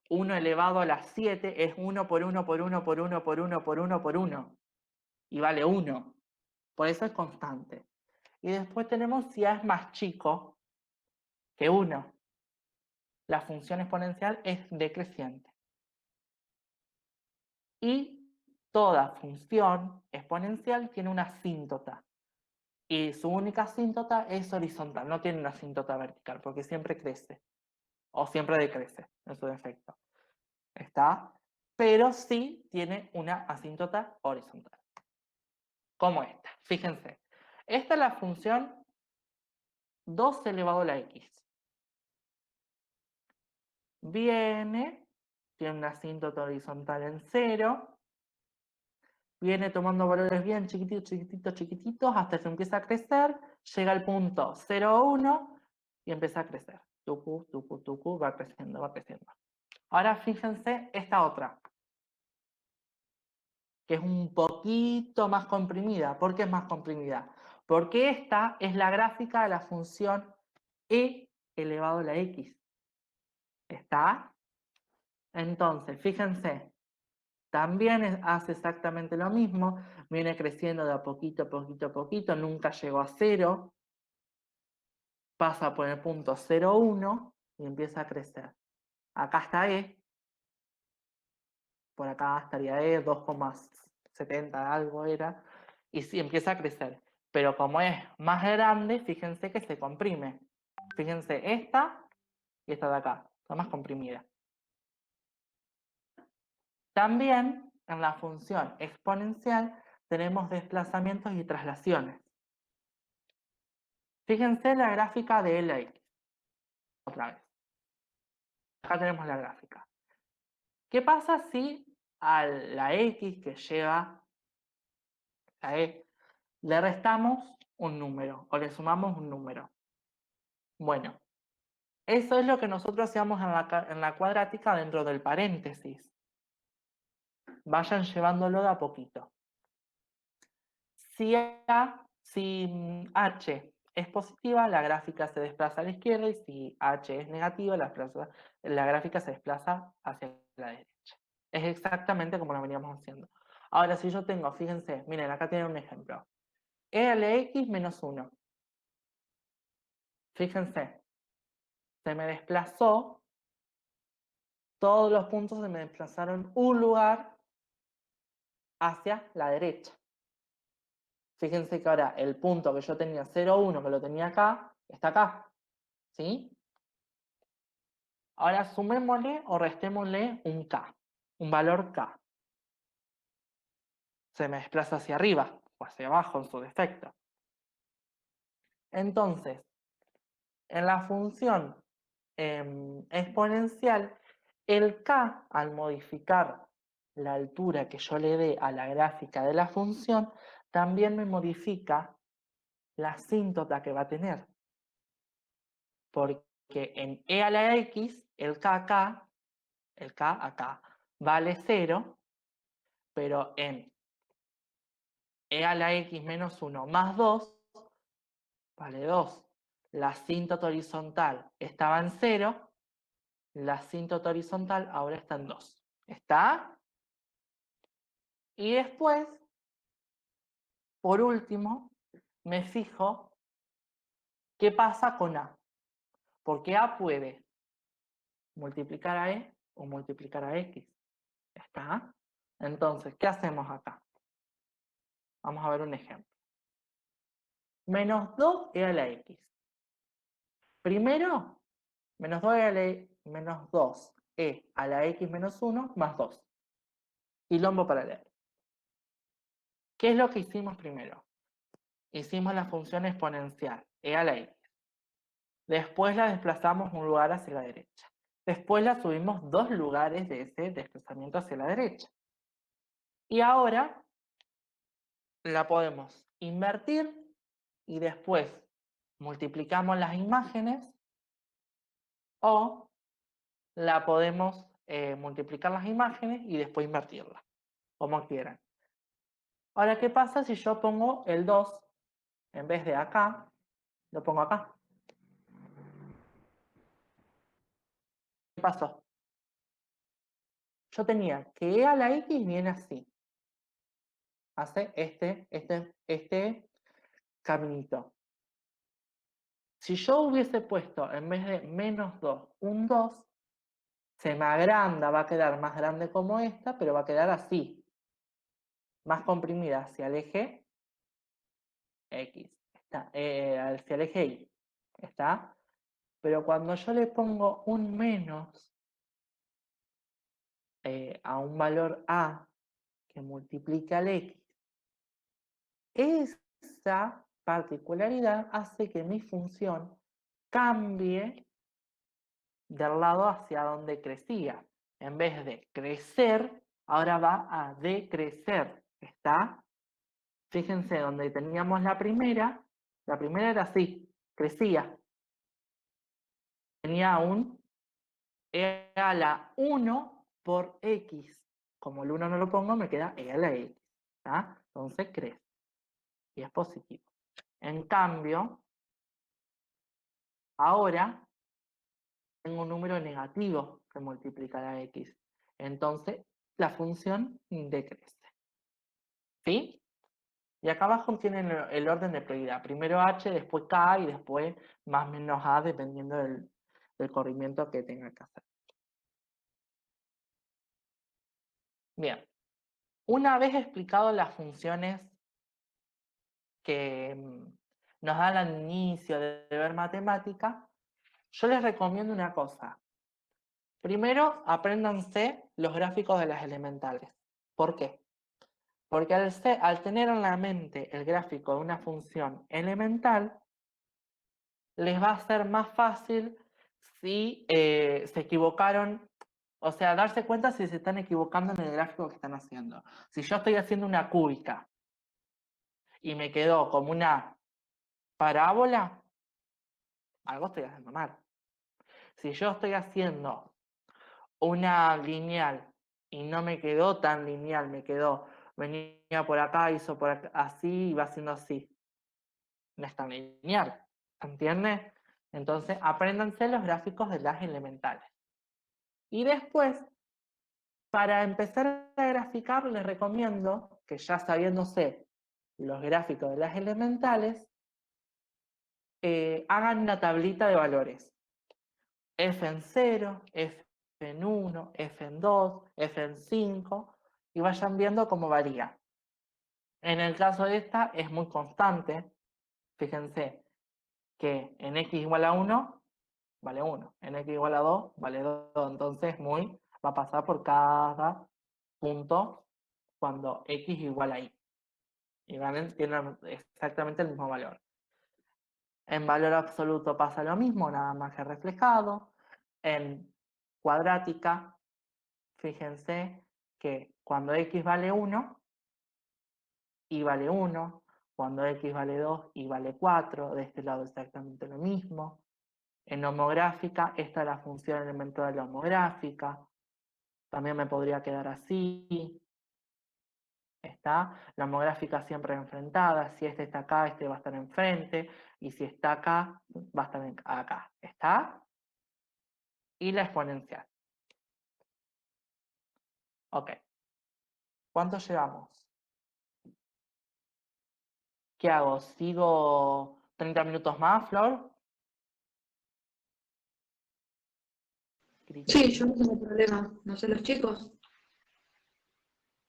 A: 1 elevado a la 7 es 1 por 1 por 1 por 1 por 1 por 1 por 1. Y vale 1. Por eso es constante. Y después tenemos si A es más chico que 1. La función exponencial es decreciente. Y toda función exponencial tiene una asíntota. Y su única asíntota es horizontal, no tiene una asíntota vertical, porque siempre crece. O siempre decrece, en su defecto. ¿Está? Pero sí tiene una asíntota horizontal. Como esta. Fíjense. Esta es la función 2 elevado a la x. Viene, tiene una asíntota horizontal en 0. Viene tomando valores bien chiquititos, hasta que empieza a crecer, llega al punto 0, 1 y empieza a crecer. Tucu, va creciendo. Ahora fíjense esta otra, que es un poquito más comprimida. ¿Por qué es más comprimida? Porque esta es la gráfica de la función e elevado a la x. ¿Está? Entonces, fíjense, también hace exactamente lo mismo, viene creciendo de a poquito, nunca llegó a 0, pasa por el punto 0, 1 y empieza a crecer. Acá está E, por acá estaría E, 2,70 algo era, y sí, empieza a crecer. Pero como es más grande, fíjense que se comprime. Fíjense esta y esta de acá, está más comprimida. También en la función exponencial tenemos desplazamientos y traslaciones. Fíjense la gráfica de LX. Otra vez. Acá tenemos la gráfica. ¿Qué pasa si a la X que lleva a E le restamos un número o le sumamos un número? Bueno, Eso es lo que nosotros hacíamos en la cuadrática dentro del paréntesis. Vayan llevándolo de a poquito. Si H es positiva, la gráfica se desplaza a la izquierda, y si H es negativa, la gráfica se desplaza hacia la derecha. Es exactamente como lo veníamos haciendo. Ahora, si yo tengo, fíjense, miren, acá tienen un ejemplo. E a la X menos 1. Fíjense, se me desplazó, todos los puntos se me desplazaron un lugar hacia la derecha. Fíjense que ahora el punto que yo tenía 0, 1, que lo tenía acá, está acá. ¿Sí? Ahora sumémosle o restémosle un K, un valor K. Se me desplaza hacia arriba o hacia abajo en su defecto. Entonces, en la función exponencial, el K, al modificar la altura que yo le dé a la gráfica de la función, también me modifica la asíntota que va a tener. Porque en e a la x, el k acá, el k acá, vale 0, pero en e a la x menos 1 más 2, vale 2. La asíntota horizontal estaba en 0, la asíntota horizontal ahora está en 2. ¿Está? Y después, por último, me fijo qué pasa con A. Porque A puede multiplicar a E o multiplicar a X. ¿Está? Entonces, ¿qué hacemos acá? Vamos a ver un ejemplo. Menos 2 e a la X. Primero, menos 2 e a la X menos 1 más 2. Quilombo para leer. ¿Qué es lo que hicimos primero? Hicimos la función exponencial, e a la X. Después la desplazamos un lugar hacia la derecha. Después la subimos 2 lugares de ese desplazamiento hacia la derecha. Y ahora la podemos invertir y después multiplicamos las imágenes, o la podemos multiplicar las imágenes y después invertirlas, como quieran. Ahora, ¿qué pasa si yo pongo el 2 en vez de acá? Lo pongo acá. ¿Qué pasó? Yo tenía que e a la x viene así. Hace este caminito. Si yo hubiese puesto en vez de menos 2 un 2, se me agranda, va a quedar más grande como esta, pero va a quedar así, más comprimida hacia el eje X, está, hacia el eje Y, ¿está? Pero cuando yo le pongo un menos a un valor A que multiplica al X, esa particularidad hace que mi función cambie del lado hacia donde crecía. En vez de crecer, ahora va a decrecer, ¿está? Fíjense, donde teníamos la primera era así, crecía. Tenía un e a la 1 por x. Como el 1 no lo pongo, me queda e a la x. ¿Tá? Entonces crece. Y es positivo. En cambio, ahora tengo un número negativo que multiplica la x. Entonces, la función decrece. ¿Sí? Y acá abajo tienen el orden de prioridad. Primero h, después k y después más menos a, dependiendo del corrimiento que tenga que hacer. Bien. Una vez explicado las funciones que nos dan al inicio de ver matemática, yo les recomiendo una cosa. Primero, apréndanse los gráficos de las elementales. ¿Por qué? Porque al tener en la mente el gráfico de una función elemental, les va a ser más fácil si se equivocaron, o sea, darse cuenta si se están equivocando en el gráfico que están haciendo. Si yo estoy haciendo una cúbica y me quedó como una parábola, algo estoy haciendo mal. Si yo estoy haciendo una lineal y no me quedó tan lineal, venía por acá, hizo por acá, así y va haciendo así. No es tan lineal, ¿entiendes? Entonces, apréndanse los gráficos de las elementales. Y después, para empezar a graficar, les recomiendo que ya sabiéndose los gráficos de las elementales, hagan una tablita de valores. F en 0, F en 1, F en 2, F en 5, y vayan viendo cómo varía. En el caso de esta es muy constante. Fíjense que en x igual a 1, vale 1. En x igual a 2, vale 2. Entonces va a pasar por cada punto cuando x igual a y. Y tienen exactamente el mismo valor. En valor absoluto pasa lo mismo, nada más que reflejado. En cuadrática, fíjense que cuando x vale 1, y vale 1. Cuando x vale 2, y vale 4. De este lado exactamente lo mismo. En homográfica, esta es la función elemental de la homográfica. También me podría quedar así. ¿Está? La homográfica siempre enfrentada. Si este está acá, este va a estar enfrente. Y si está acá, va a estar acá. ¿Está? Y la exponencial. Ok. ¿Cuánto llevamos? ¿Qué hago? ¿Sigo 30 minutos más, Flor? Cri,
B: Sí,
A: cri.
B: yo no tengo problema. No sé, los chicos.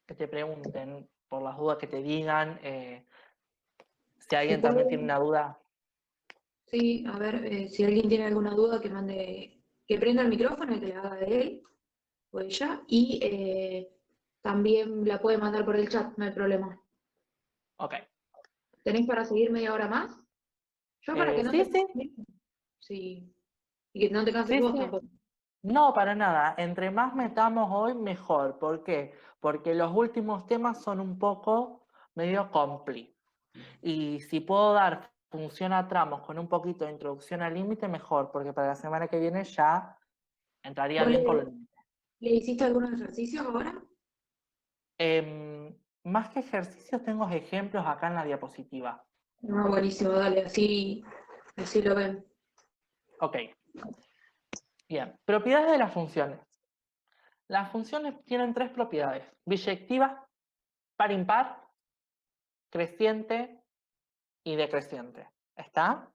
A: Que te pregunten, por las dudas que te digan. Si
B: Si
A: alguien también tiene
B: pueden,
A: una duda.
B: sí, a ver, si alguien tiene alguna duda, que prenda el micrófono y que la haga de él o ella. Y también la puede mandar por el chat, no hay problema.
A: Ok.
B: ¿Tenés para seguir media hora más? Yo para que no
A: Sí,
B: te...
A: sí,
B: Sí, y que no te canses
A: sí,
B: vos
A: sí.
B: tampoco.
A: No, para nada. Entre más metamos hoy, mejor. ¿Por qué? Porque los últimos temas son un poco medio compli. Y si puedo dar función a tramos con un poquito de introducción al límite, mejor, porque para la semana que viene ya entraría
B: ¿Vos
A: bien con los límites.
B: le hiciste algunos ejercicios ahora?
A: Más que ejercicios, tengo ejemplos acá en la diapositiva.
B: No, buenísimo, dale, así lo ven.
A: Ok, bien. Propiedades de las funciones. Las funciones tienen tres propiedades: biyectiva, par impar, creciente y decreciente. ¿Está?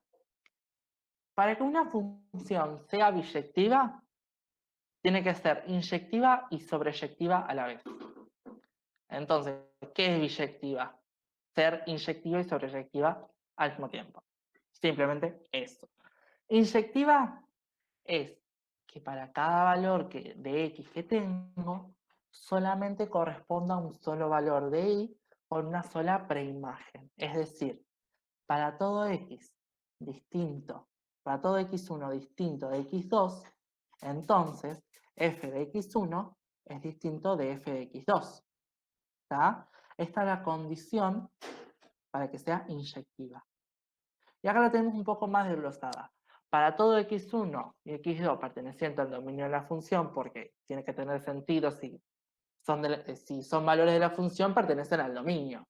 A: Para que una función sea biyectiva, tiene que ser inyectiva y sobreyectiva a la vez. Entonces, ¿qué es biyectiva? Ser inyectiva y sobreyectiva al mismo tiempo. Simplemente eso. Inyectiva es que para cada valor de x que tengo, solamente corresponda a un solo valor de y con una sola preimagen. Es decir, para todo x distinto, para todo x1 distinto de x2, entonces f de x1 es distinto de f de x2. ¿Está? Esta es la condición para que sea inyectiva. Y acá la tenemos un poco más desglosada. Para todo x1 y x2 perteneciente al dominio de la función, porque tiene que tener sentido si son valores de la función, pertenecen al dominio.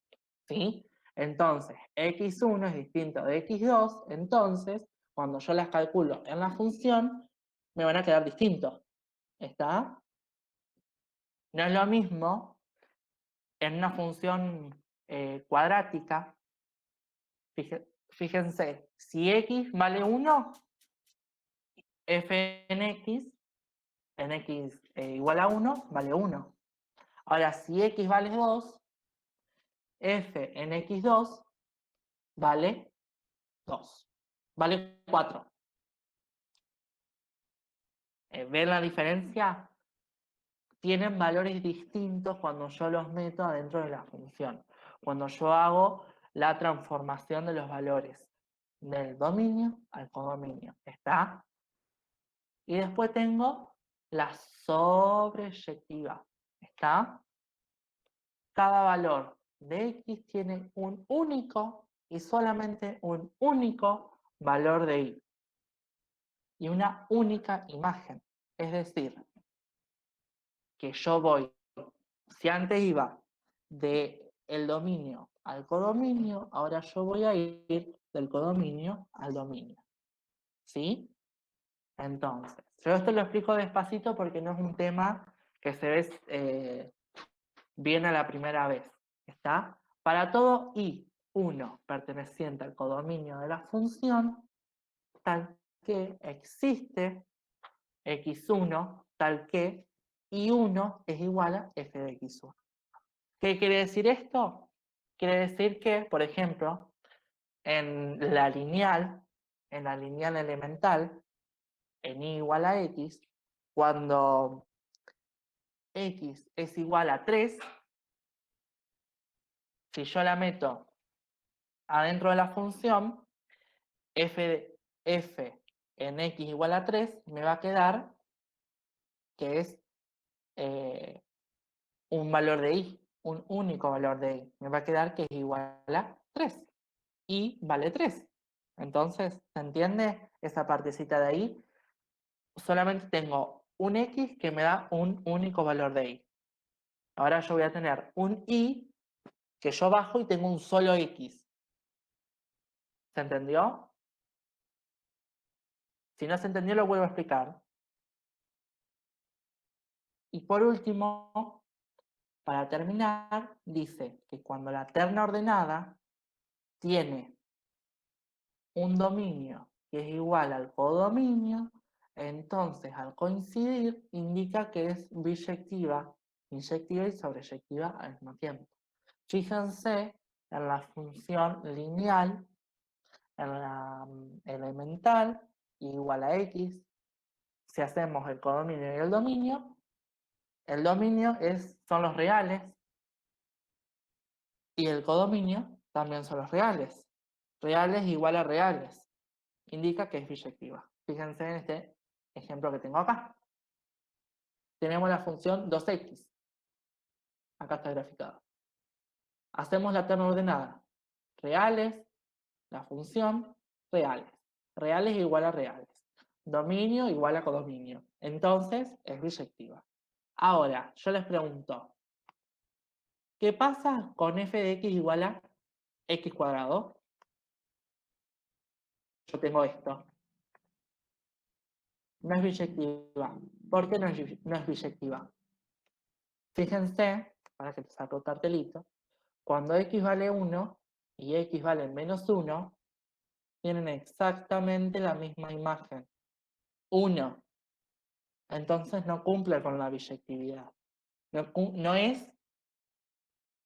A: ¿Sí? Entonces, x1 es distinto de x2, entonces, cuando yo las calculo en la función, me van a quedar distintos. ¿Está? No es lo mismo en una función cuadrática. Fíjense, si x vale 1, f en x igual a 1, vale 1. Ahora, si x vale 2, f en x2 vale 2. Vale 4. ¿Ven la diferencia? Tienen valores distintos cuando yo los meto adentro de la función. Cuando yo hago la transformación de los valores del dominio al codominio. ¿Está? Y después tengo la sobreyectiva. ¿Está? Cada valor de x tiene un único y solamente un único valor de y. y una única imagen. Es decir, que yo voy, si antes iba de el dominio al codominio, ahora yo voy a ir del codominio al dominio. ¿Sí? Entonces, yo esto lo explico despacito porque no es un tema que se ve bien a la primera vez. ¿Está? Para todo I1 perteneciente al codominio de la función, tal que existe x1, tal que I1 es igual a f de x1. ¿Qué quiere decir esto? Quiere decir que, por ejemplo, en la lineal elemental, en i igual a x, cuando x es igual a 3, si yo la meto adentro de la función, f en x igual a 3 me va a quedar que es un valor de i, un único valor de i. Me va a quedar que es igual a 3. Y vale 3. Entonces, ¿se entiende esa partecita de ahí? Solamente tengo un x que me da un único valor de i. Ahora yo voy a tener un i que yo bajo y tengo un solo x. ¿Se entendió? Si no se entendió, lo vuelvo a explicar. Y por último, para terminar, dice que cuando la terna ordenada tiene un dominio que es igual al codominio, entonces al coincidir indica que es biyectiva, inyectiva y sobreyectiva al mismo tiempo. Fíjense en la función lineal, en la elemental, igual a x. Si hacemos el codominio y el dominio son los reales y el codominio también son los reales. Reales igual a reales. Indica que es biyectiva. Fíjense en este ejemplo que tengo acá. Tenemos la función 2x. Acá está graficado. Hacemos la terna ordenada. Reales, la función, reales. Reales igual a reales. Dominio igual a codominio. Entonces es biyectiva. Ahora, yo les pregunto, ¿qué pasa con f de x igual a x cuadrado? Yo tengo esto. No es biyectiva. ¿Por qué no es biyectiva? Fíjense, para que te saque un cartelito, cuando x vale 1 y x vale menos 1, tienen exactamente la misma imagen. 1. Entonces no cumple con la biyectividad. No es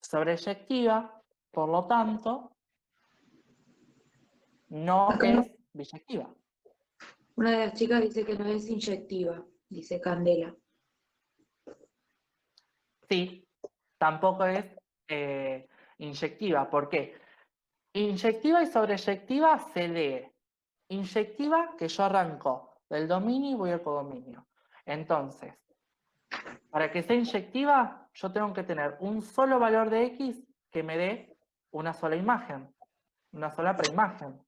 A: sobreyectiva, por lo tanto, no
B: Acá
A: es biyectiva.
B: una de las chicas dice que no es inyectiva, dice Candela.
A: Sí, tampoco es inyectiva. ¿Por qué? Inyectiva y sobreyectiva se lee. Inyectiva, que yo arranco del dominio y voy al codominio. Entonces, para que sea inyectiva, yo tengo que tener un solo valor de x que me dé una sola imagen, una sola preimagen.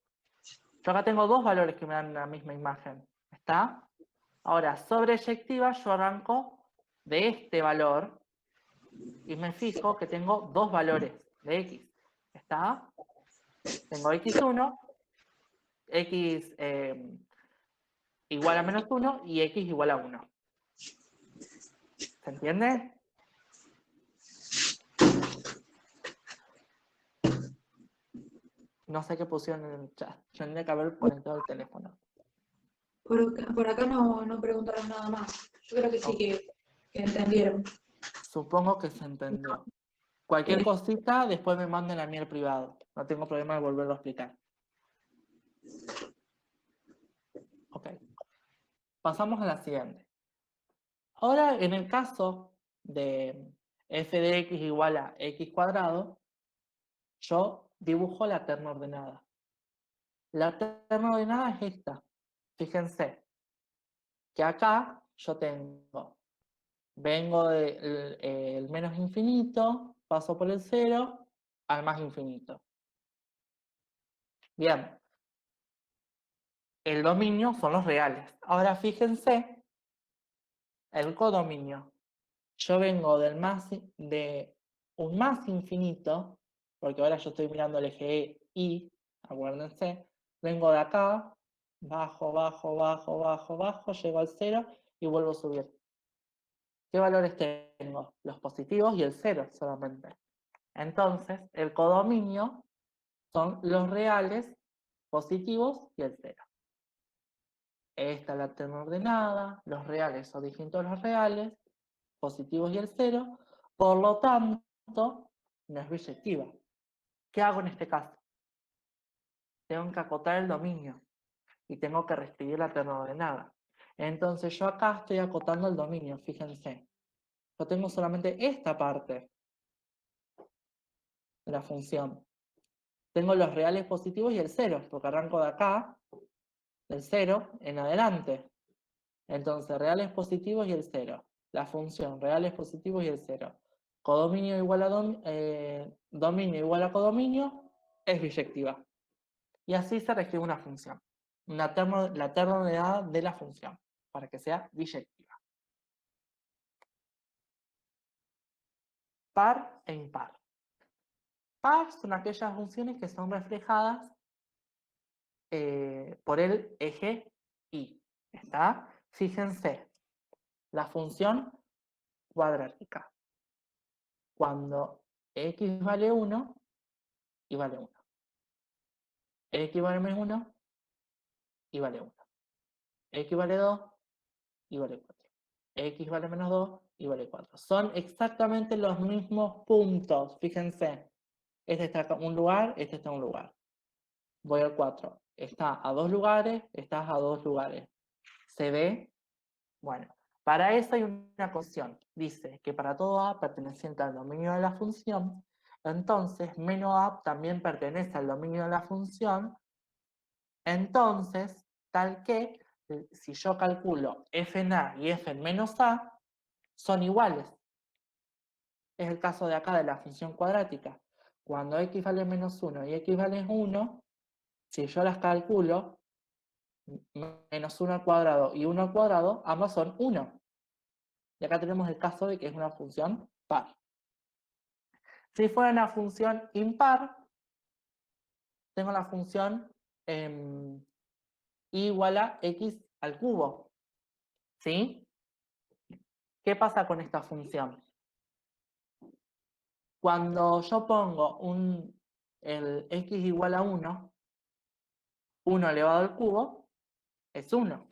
A: Yo acá tengo dos valores que me dan la misma imagen. ¿Está? Ahora, sobreyectiva, yo arranco de este valor y me fijo que tengo dos valores de x. ¿Está? Tengo x1, x igual a menos 1 y x igual a 1. ¿Se entiende? No sé qué pusieron en el chat. Yo tendría que haber conectado el teléfono.
B: Por acá no preguntaron nada más. Yo creo que sí
A: Ok.
B: que entendieron.
A: Supongo que se entendió. Cualquier
B: Eh,
A: cosita, después me manden a mí el privado. No tengo problema de volverlo a explicar. Ok. Pasamos a la siguiente. Ahora, en el caso de f de x igual a x cuadrado, yo dibujo la terna ordenada. La terna ordenada es esta. Fíjense que acá yo vengo del menos infinito, paso por el 0 al más infinito. Bien, el dominio son los reales. Ahora fíjense, el codominio. Yo vengo de un más infinito, porque ahora yo estoy mirando el eje Y, acuérdense, vengo de acá, bajo, bajo, bajo, bajo, bajo, llego al 0 y vuelvo a subir. ¿Qué valores tengo? Los positivos y el 0 solamente. Entonces, el codominio son los reales positivos y el 0. Esta es la terna ordenada, los reales son distintos a los reales, positivos y el 0, por lo tanto, no es biyectiva. ¿Qué hago en este caso? Tengo que acotar el dominio y tengo que reescribir la terna ordenada. Entonces yo acá estoy acotando el dominio, fíjense. Yo tengo solamente esta parte de la función. Tengo los reales positivos y el 0, porque arranco de acá, del 0 en adelante. Entonces, reales positivos y el 0. La función reales positivos y el 0. Codominio igual a dominio igual a codominio es biyectiva. Y así se reescribe una función. La terna unidad de la función, para que sea biyectiva. Par e impar. Par son aquellas funciones que son reflejadas por el eje Y. ¿Está? Fíjense, la función cuadrática. Cuando x vale 1, y vale 1. X vale menos 1, y vale 1. X vale 2, y vale 4. X vale menos 2, y vale 4. Son exactamente los mismos puntos. Fíjense, este está en un lugar, este está en un lugar. Voy al 4. Está a 2 lugares, estás a 2 lugares. ¿Se ve? Bueno, para eso hay una condición. Dice que para todo A perteneciente al dominio de la función, entonces menos A también pertenece al dominio de la función. Entonces, tal que si yo calculo f en A y f en menos A, son iguales. Es el caso de acá de la función cuadrática. Cuando x vale menos 1 y x vale 1, si yo las calculo, menos 1 al cuadrado y 1 al cuadrado, ambas son 1. Y acá tenemos el caso de que es una función par. Si fuera una función impar, tengo la función y igual a x al cubo. ¿Sí? ¿Qué pasa con esta función? Cuando yo pongo el x igual a 1, 1 elevado al cubo es 1.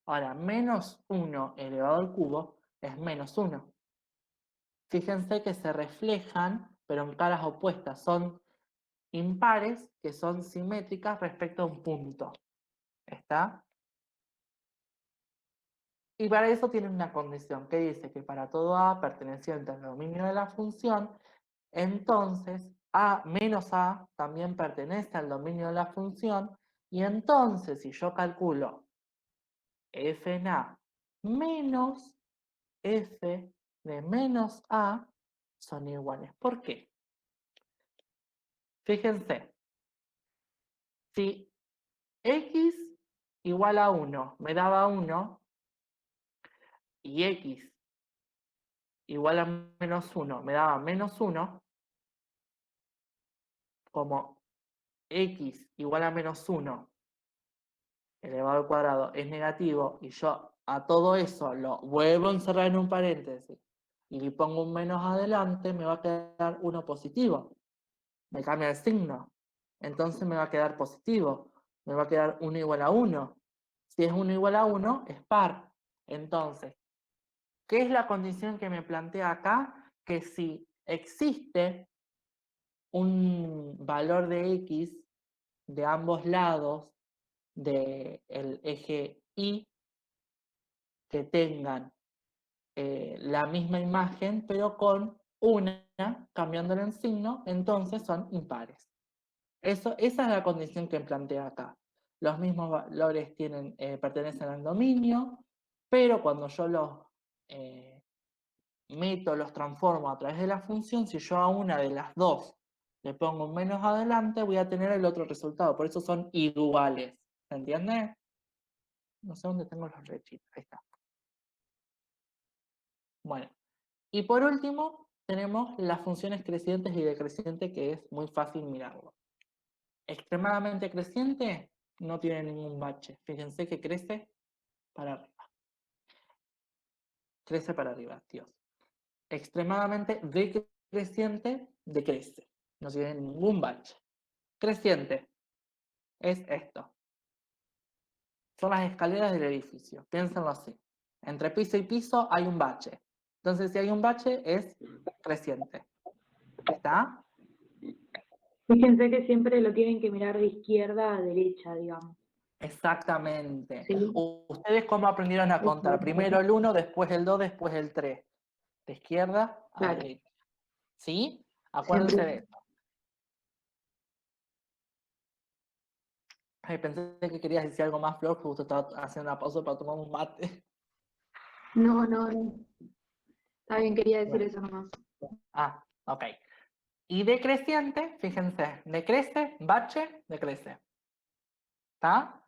A: Ahora, menos 1 elevado al cubo es menos 1. Fíjense que se reflejan, pero en caras opuestas. Son impares que son simétricas respecto a un punto. ¿Está? Y para eso tiene una condición que dice que para todo A perteneciente al dominio de la función, entonces A menos A también pertenece al dominio de la función, y entonces si yo calculo f en A menos f de menos A son iguales. ¿Por qué? Fíjense, si x igual a 1 me daba 1 y x igual a menos 1 me daba menos 1, como x igual a menos 1 elevado al cuadrado es negativo y yo a todo eso lo vuelvo a encerrar en un paréntesis y le pongo un menos adelante, me va a quedar 1 positivo. Me cambia el signo. Entonces me va a quedar positivo. Me va a quedar 1 igual a 1. Si es 1 igual a 1, es par. Entonces, ¿qué es la condición que me plantea acá? Que si existe un valor de x de ambos lados del eje Y que tengan la misma imagen, pero con una cambiándole el signo, entonces son impares. Esa es la condición que plantea acá. Los mismos valores pertenecen al dominio, pero cuando yo los meto, los transformo a través de la función, si yo a una de las dos le pongo un menos adelante, voy a tener el otro resultado. Por eso son iguales. ¿Se entiende? No sé dónde tengo los rechitos. Ahí está. Bueno, y por último tenemos las funciones crecientes y decrecientes, que es muy fácil mirarlo. Extremadamente creciente no tiene ningún bache. Fíjense que crece para arriba. Crece para arriba, Dios. Extremadamente decreciente, decrece. No tiene ningún bache. Creciente es esto. Son las escaleras del edificio. Piénsenlo así. Entre piso y piso hay un bache. Entonces, si hay un bache, es creciente. ¿Está?
B: Fíjense que siempre lo tienen que mirar de izquierda a derecha, digamos.
A: Exactamente.
B: ¿Sí?
A: ¿Ustedes cómo aprendieron a contar? Primero el 1, después el 2, después el 3. De izquierda a
B: Claro,
A: derecha. ¿Sí? Acuérdense de
B: siempre.
A: eso. Ay, pensé que querías decir algo más, Flor, que justo estaba haciendo una pausa para tomar un mate.
B: No, no, no. Está bien, quería decir
A: Bueno.
B: eso nomás.
A: Ah, ok. Y decreciente, fíjense, decrece, bache, decrece. ¿Está?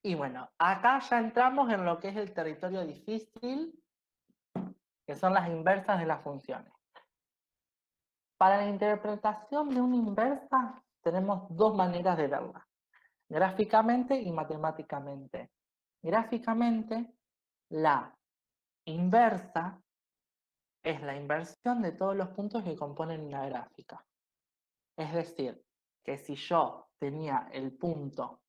A: Y bueno, acá ya entramos en lo que es el territorio difícil, que son las inversas de las funciones. Para la interpretación de una inversa tenemos dos maneras de verla, gráficamente y matemáticamente. Gráficamente, la inversa es la inversión de todos los puntos que componen una gráfica. Es decir, que si yo tenía el punto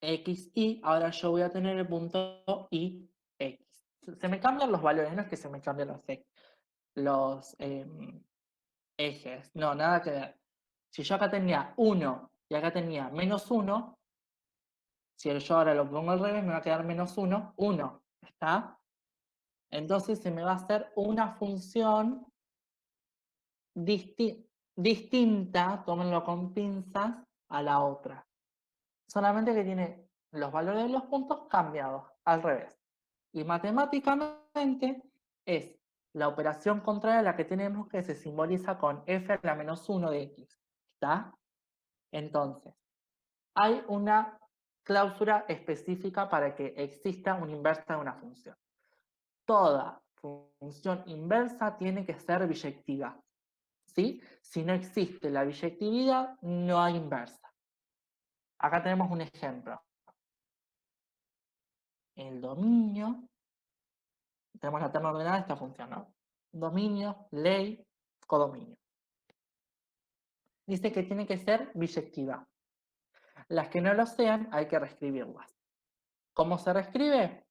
A: XY, ahora yo voy a tener el punto YX. Se me cambian los valores, no es que se me cambian los ejes, no, nada que ver. Si yo acá tenía 1 y acá tenía -1, si yo ahora lo pongo al revés, me va a quedar -1, 1, ¿está? Entonces se me va a hacer una función distinta, tómenlo con pinzas, a la otra. Solamente que tiene los valores de los puntos cambiados, al revés. Y matemáticamente es la operación contraria a la que tenemos, que se simboliza con f a la -1 de x. ¿Está? Entonces, hay una cláusula específica para que exista una inversa de una función. Toda función inversa tiene que ser biyectiva. ¿Sí? Si no existe la biyectividad, no hay inversa. Acá tenemos un ejemplo. El dominio, tenemos la terna ordenada de esta función, ¿no? Dominio, ley, codominio. Dice que tiene que ser biyectiva. Las que no lo sean, hay que reescribirlas. ¿Cómo se reescribe?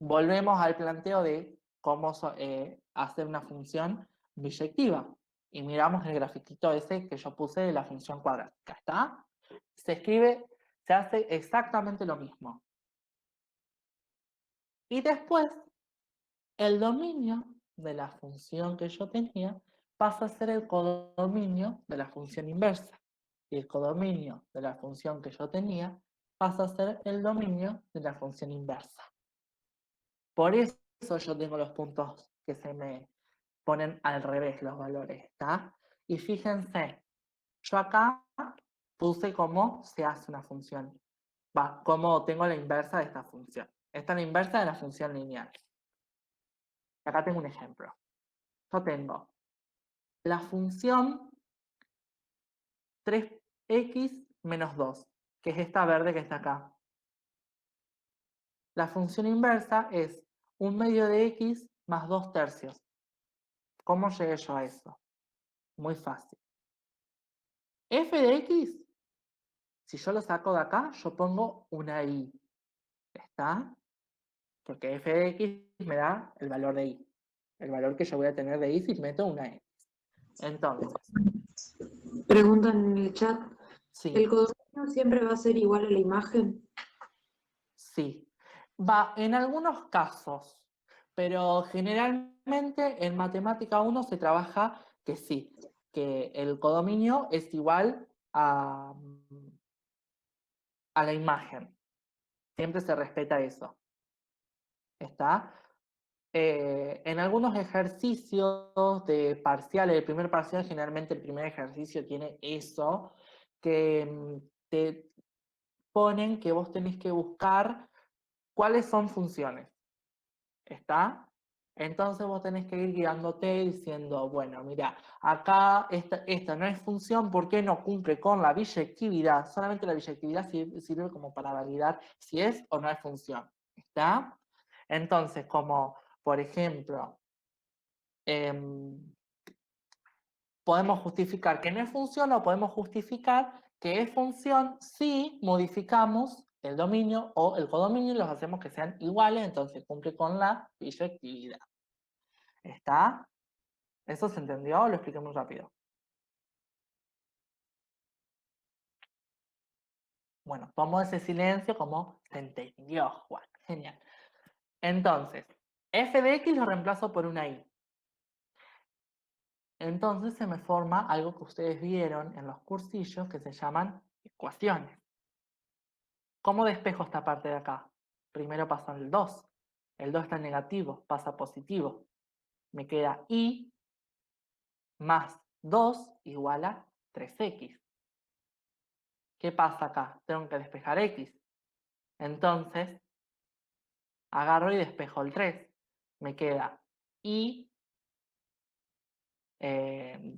A: Volvemos al planteo de cómo hacer una función biyectiva. Y miramos el grafiquito ese que yo puse de la función cuadrática. ¿Está? Se escribe, se hace exactamente lo mismo. Y después, el dominio de la función que yo tenía pasa a ser el codominio de la función inversa. Y el codominio de la función que yo tenía pasa a ser el dominio de la función inversa. Por eso yo tengo los puntos que se me ponen al revés los valores, ¿está? Y fíjense, yo acá puse cómo se hace una función. Cómo tengo la inversa de esta función. Esta es la inversa de la función lineal. Acá tengo un ejemplo. Yo tengo la función 3x menos 2, que es esta verde que está acá. La función inversa es 1/2 de x más 2/3. ¿Cómo llegué yo a eso? Muy fácil. F de x, si yo lo saco de acá, yo pongo una y. ¿Está? Porque f de x me da el valor de y. El valor que yo voy a tener de y si meto una x. Entonces,
B: Preguntan en el chat, ¿el
A: sí,
B: codominio siempre va a ser igual a la imagen?
A: sí. Va en algunos casos, pero generalmente en matemática 1 se trabaja que sí, que el codominio es igual a la imagen. Siempre se respeta eso. ¿Está? En algunos ejercicios de parciales, el primer parcial, generalmente el primer ejercicio tiene eso, que te ponen que vos tenés que buscar cuáles son funciones. ¿Está? Entonces vos tenés que ir guiándote diciendo, bueno, mira, acá esta no es función porque no cumple con la biyectividad. Solamente la biyectividad sirve como para validar si es o no es función. ¿Está? Entonces, como por ejemplo, podemos justificar que no es función o podemos justificar que es función si modificamos el dominio o el codominio y los hacemos que sean iguales, entonces cumple con la biyectividad. ¿Está? ¿Eso se entendió o lo expliqué muy rápido? Bueno, tomo ese silencio como se entendió, Juan. Genial. Entonces, f de x lo reemplazo por una y. Entonces se me forma algo que ustedes vieron en los cursillos que se llaman ecuaciones. ¿Cómo despejo esta parte de acá? Primero paso el 2. El 2 está en negativo, pasa a positivo. Me queda y más 2 igual a 3x. ¿Qué pasa acá? Tengo que despejar x. Entonces, agarro y despejo el 3. Me queda y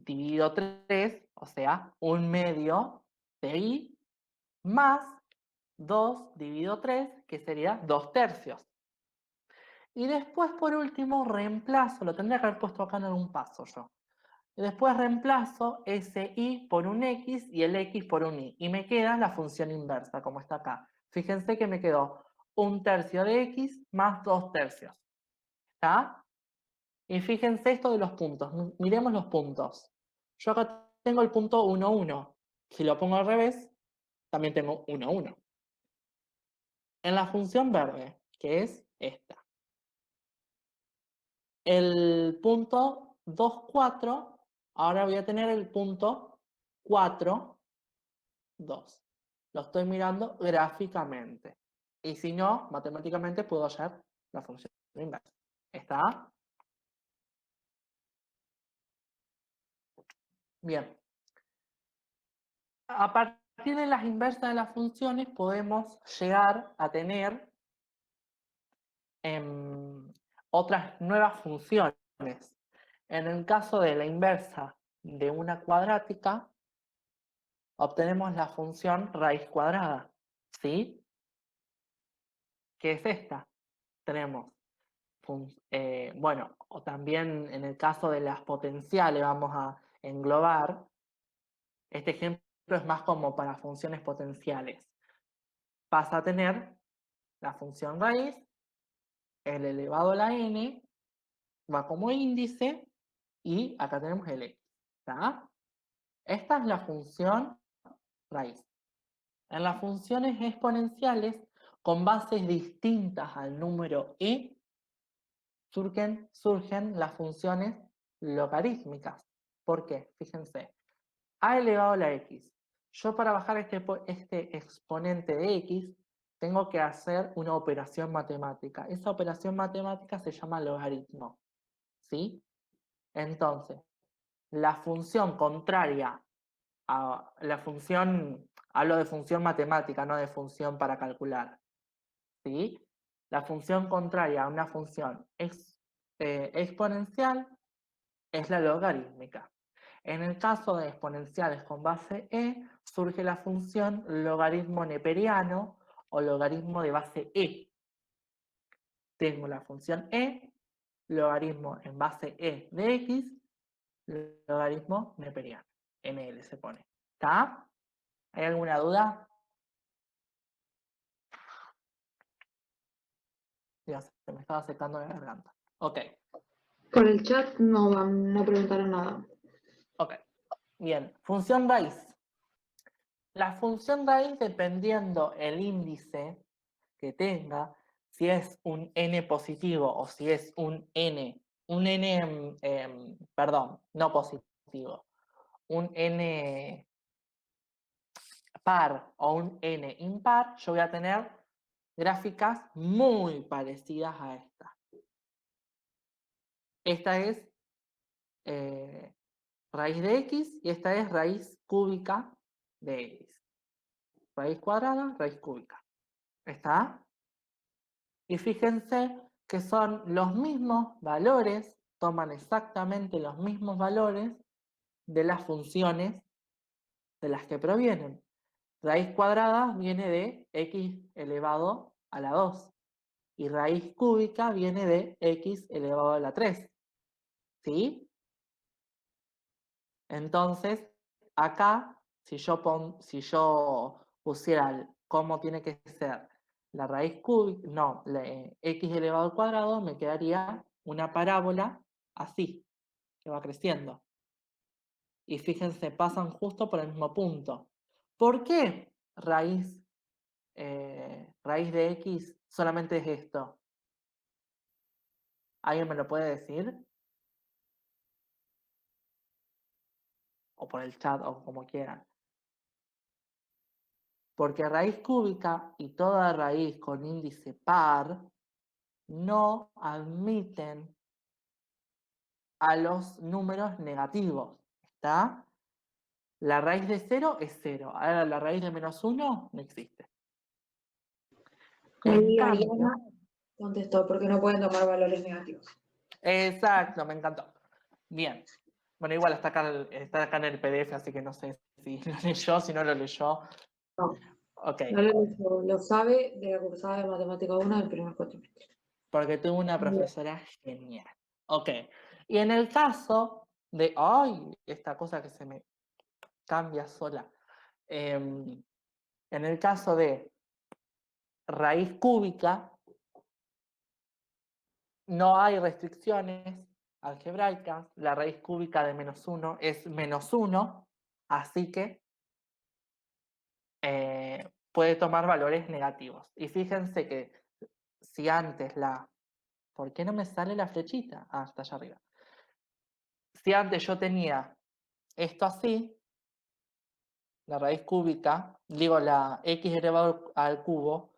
A: dividido 3, o sea, 1/2 de y, más 2 dividido 3, que sería 2/3. Y después, por último, reemplazo, lo tendría que haber puesto acá en algún paso yo. Y después reemplazo ese y por un x y el x por un y. Y me queda la función inversa, como está acá. Fíjense que me quedó 1/3 de x más 2/3. ¿Está? Y fíjense esto de los puntos. Miremos los puntos. Yo acá tengo el punto 1, 1. Si lo pongo al revés, también tengo 1, 1. En la función verde, que es esta, el punto 2, 4, ahora voy a tener el punto 4, 2. Lo estoy mirando gráficamente. Y si no, matemáticamente puedo hallar la función inversa. ¿Está? Bien. A partir de las inversas de las funciones podemos llegar a tener otras nuevas funciones. En el caso de la inversa de una cuadrática, obtenemos la función raíz cuadrada, ¿sí? ¿Qué es esta? Tenemos, bueno, o también en el caso de las potenciales vamos a englobar, este ejemplo es más como para funciones potenciales. Pasa a tener la función raíz, el elevado a la n, va como índice, y acá tenemos el x. ¿Está? Esta es la función raíz. En las funciones exponenciales, con bases distintas al número e, surgen las funciones logarítmicas. ¿Por qué? Fíjense, a elevado a la x. Yo para bajar este exponente de x, tengo que hacer una operación matemática. Esa operación matemática se llama logaritmo. ¿Sí? Entonces, la función contraria a la función, hablo de función matemática, no de función para calcular. ¿Sí? La función contraria a una función exponencial es la logarítmica. En el caso de exponenciales con base e, surge la función logaritmo neperiano o logaritmo de base e. Tengo la función e, logaritmo en base e de x, logaritmo neperiano. NL se pone. ¿Está? ¿Hay alguna duda? Ya se me estaba secando la garganta. Ok,
B: Por el chat no preguntaron nada.
A: ok. Bien, función raíz. La función raíz, dependiendo el índice que tenga, si es un n positivo o si es un n, perdón, no positivo, un n par o un n impar, yo voy a tener gráficas muy parecidas a esta. Esta es raíz de x y esta es raíz cúbica de X. Raíz cuadrada, raíz cúbica. ¿Está? Y fíjense que son los mismos valores, toman exactamente los mismos valores de las funciones de las que provienen. Raíz cuadrada viene de x elevado a la 2 y raíz cúbica viene de x elevado a la 3. ¿Sí? Entonces, acá, si yo pusiera cómo tiene que ser la raíz cúbica, no, x elevado al cuadrado, me quedaría una parábola así, que va creciendo. Y fíjense, pasan justo por el mismo punto. ¿Por qué raíz de x solamente es esto? ¿Alguien me lo puede decir? O por el chat o como quieran. Porque raíz cúbica y toda raíz con índice par no admiten a los números negativos. ¿Está? La raíz de 0 es 0. Ahora la raíz de menos 1 no existe. En
B: Ahí
A: cambio,
B: Ariana contestó, porque no pueden tomar valores negativos.
A: exacto, me encantó. Bien. Bueno, igual está acá en el PDF, así que no sé si lo leyó, si no lo leyó.
B: No,
A: Ok,
B: no lo sabe de la cursada de Matemática 1 del primer cuatrimestre.
A: porque tuve una profesora genial. Ok, y en el caso de, ay, esta cosa que se me cambia sola. En el caso de raíz cúbica, no hay restricciones algebraicas. La raíz cúbica de menos 1 es menos 1, así que puede tomar valores negativos. Y fíjense que si antes ¿por qué no me sale la flechita? Ah, está allá arriba. Si antes yo tenía esto así, la raíz cúbica, digo la x elevado al cubo,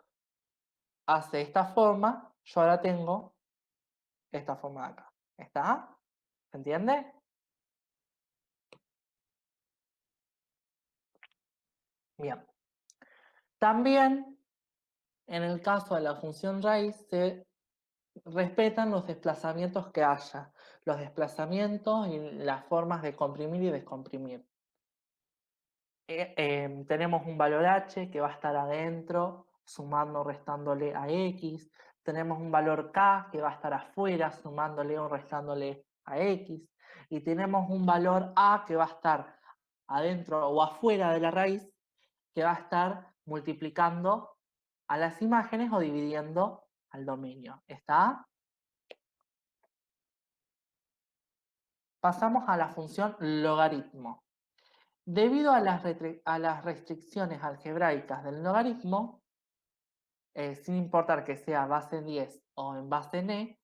A: hace esta forma, yo ahora tengo esta forma de acá. ¿Está? ¿Se entiende? Bien. También, en el caso de la función raíz, se respetan los desplazamientos que haya. Los desplazamientos y las formas de comprimir y descomprimir. Tenemos un valor h que va a estar adentro, sumando o restándole a x. Tenemos un valor k que va a estar afuera, sumándole o restándole a x. Y tenemos un valor a que va a estar adentro o afuera de la raíz, que va a estar multiplicando a las imágenes o dividiendo al dominio. ¿Está? Pasamos a la función logaritmo. Debido a las restricciones algebraicas del logaritmo, sin importar que sea base 10 o en base n,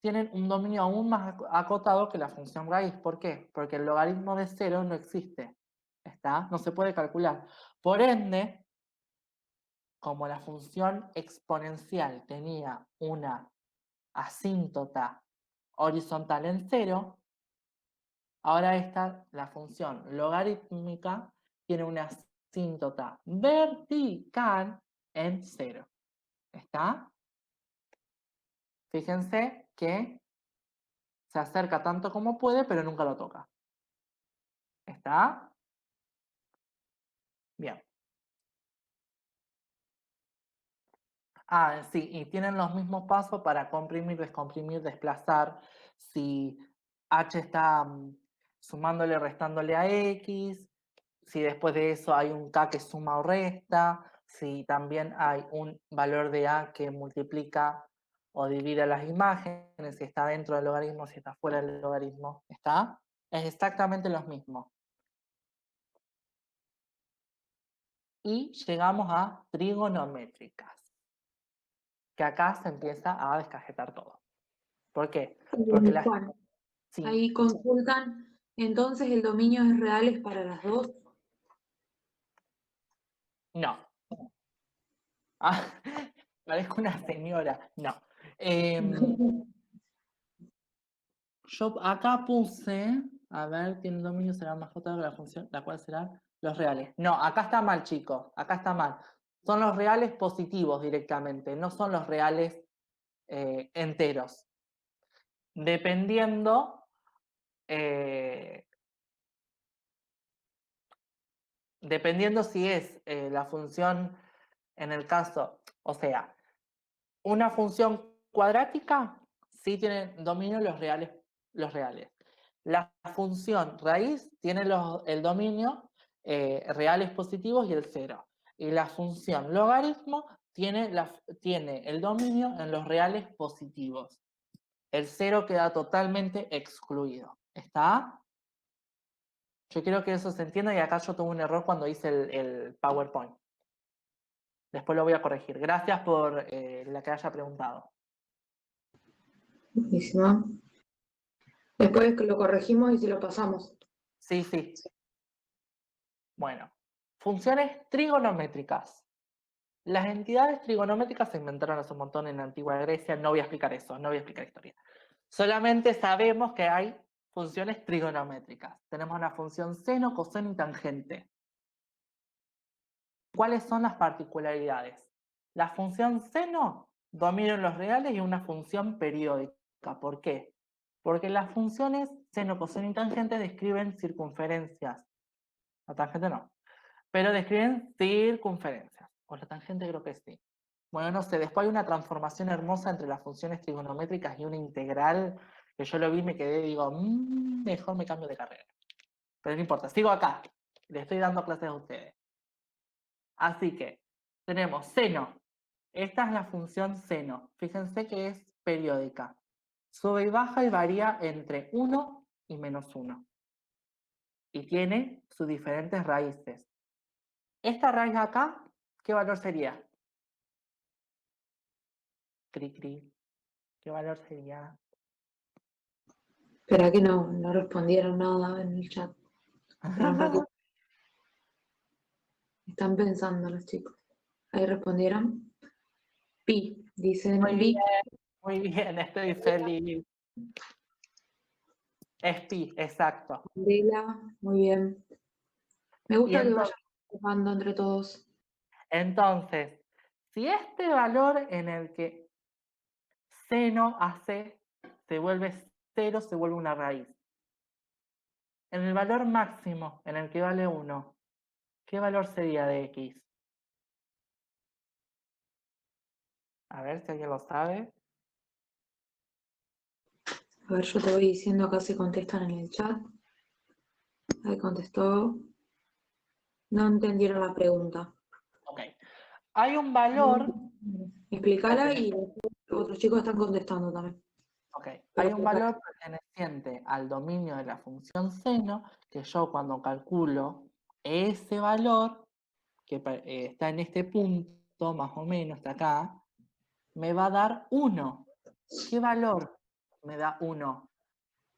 A: tienen un dominio aún más acotado que la función raíz. ¿Por qué? Porque el logaritmo de 0 no existe. ¿Está? No se puede calcular. Por ende, como la función exponencial tenía una asíntota horizontal en 0, ahora la función logarítmica, tiene una asíntota vertical en 0. ¿Está? Fíjense que se acerca tanto como puede, pero nunca lo toca. ¿Está? Bien. Ah, sí, y tienen los mismos pasos para comprimir, descomprimir, desplazar. Si h está sumándole, restándole a x, si después de eso hay un k que suma o resta, si también hay un valor de a que multiplica o divide las imágenes, si está dentro del logaritmo, si está fuera del logaritmo. ¿Está? Es exactamente lo mismo. Y llegamos a trigonométricas, que acá se empieza a descajetar todo. ¿Por qué? Porque
B: Juan,
A: sí,
B: ahí consultan, entonces el dominio es real es para las dos.
A: no. Ah, parezco una señora. No. Em, yo acá puse A ver, tiene un dominio, será más j que la función, la cual será los reales. No, acá está mal, chicos, acá está mal. Son los reales positivos directamente, no son los reales enteros. Dependiendo, dependiendo si es la función, en el caso, o sea, una función cuadrática sí tiene dominio los reales, los reales. La función raíz tiene el dominio reales positivos y el cero. Y la función logaritmo tiene el dominio en los reales positivos. El cero queda totalmente excluido. ¿Está? Yo quiero que eso se entienda y acá yo tuve un error cuando hice el PowerPoint. Después lo voy a corregir. Gracias por la que haya preguntado.
B: Buenísimo. Después lo corregimos y se lo pasamos.
A: Sí, sí. Bueno, funciones trigonométricas. Las entidades trigonométricas se inventaron hace un montón en la antigua Grecia. No voy a explicar eso, no voy a explicar historia. Solamente sabemos que hay funciones trigonométricas. Tenemos la función seno, coseno y tangente. ¿Cuáles son las particularidades? La función seno domina en los reales y una función periódica. ¿Por qué? Porque las funciones seno, coseno y tangente describen circunferencias. La tangente no, pero describen circunferencias. O la tangente creo que sí. Bueno, no sé, después hay una transformación hermosa entre las funciones trigonométricas y una integral, que yo lo vi y me quedé, digo, mejor me cambio de carrera. Pero no importa, sigo acá. Le estoy dando clases a ustedes. Así que tenemos seno. Esta es la función seno. Fíjense que es periódica. Sube y baja y varía entre 1 y -1. Y tiene sus diferentes raíces. Esta raíz acá, ¿qué valor sería? Cri, cri. ¿Qué valor sería?
B: Espera que no respondieron nada en el chat. Espera un ratito. Están pensando los chicos. Ahí respondieron. Pi, dicen
A: Muy bien,
B: Vic.
A: muy bien, estoy feliz. Es pi, exacto.
B: Candela, muy bien. Me
A: Y
B: gusta que vayan
A: entonces,
B: jugando entre todos.
A: si este valor en el que seno a c se vuelve 0, se vuelve una raíz. En el valor máximo, en el que vale 1, ¿qué valor sería de x? A ver si alguien lo sabe.
B: A ver, yo te voy diciendo acá si contestan en el chat. Ahí contestó. No entendieron la pregunta.
A: Ok. Hay un valor. Ok,
B: Explícala y otros chicos están contestando también.
A: ok.
B: Pero
A: Hay un valor perteneciente al dominio de la función seno que yo cuando calculo ese valor, que está en este punto, más o menos, está acá, me va a dar 1. ¿Qué valor me da 1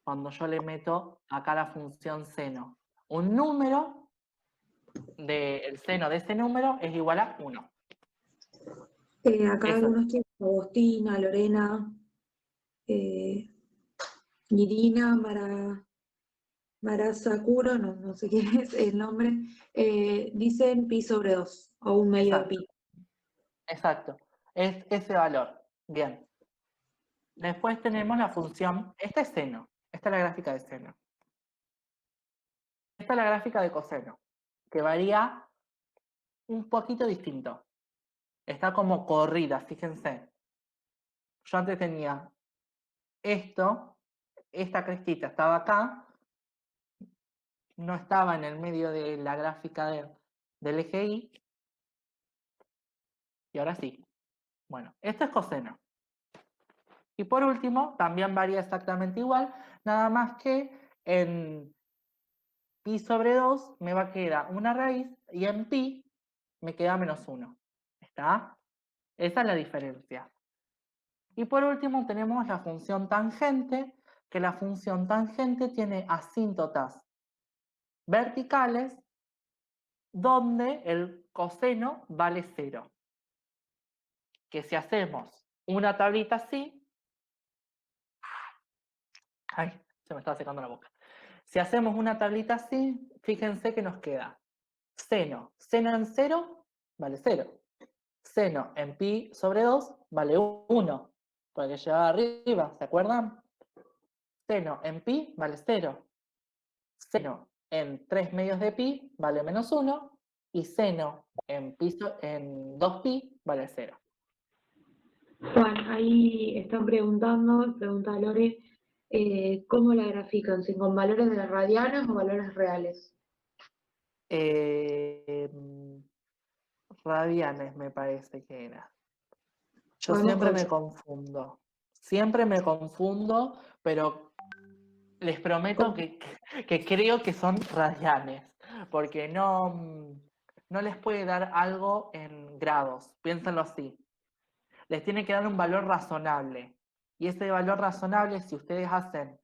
A: cuando yo le meto acá la función seno? Un número del seno de ese número es igual a 1.
B: acá
A: Eso es.
B: algunos chicos, Agostina, Lorena, Irina, Marasakuro, no sé quién es el nombre, dicen pi sobre 2 o un medio de
A: Exacto,
B: pi.
A: exacto. Es ese valor. Bien. Después tenemos la función, esta es seno, esta es la gráfica de seno. Esta es la gráfica de coseno, que varía un poquito distinto. Está como corrida, fíjense. Yo antes tenía esto, esta crestita estaba acá, no estaba en el medio de la gráfica del eje Y, y ahora sí. Bueno, esto es coseno. Y por último, también varía exactamente igual, nada más que en pi sobre 2 me va a quedar una raíz y en pi me queda -1. ¿Está? Esa es la diferencia. Y por último tenemos la función tangente, que la función tangente tiene asíntotas verticales donde el coseno vale 0. Que si hacemos una tablita así, ay, se me está secando la boca. Si hacemos una tablita así, fíjense que nos queda seno. Seno en 0 vale 0. Seno en pi sobre 2 vale 1, porque llevaba arriba, ¿se acuerdan? Seno en pi vale 0. Seno en 3 medios de pi vale menos 1. Y seno en 2pi vale 0.
B: Juan, ahí están preguntando, pregunta Lore, ¿cómo la grafican? ¿Si con valores de radianes o valores reales?
A: Eh, Radianes me parece que era. Yo
B: Podemos
A: siempre me
B: consultar.
A: confundo. Siempre me confundo, pero les prometo que creo que son radianes, porque no les puede dar algo en grados. Piénsenlo así. Les tiene que dar un valor razonable. Y ese valor razonable, si ustedes hacen,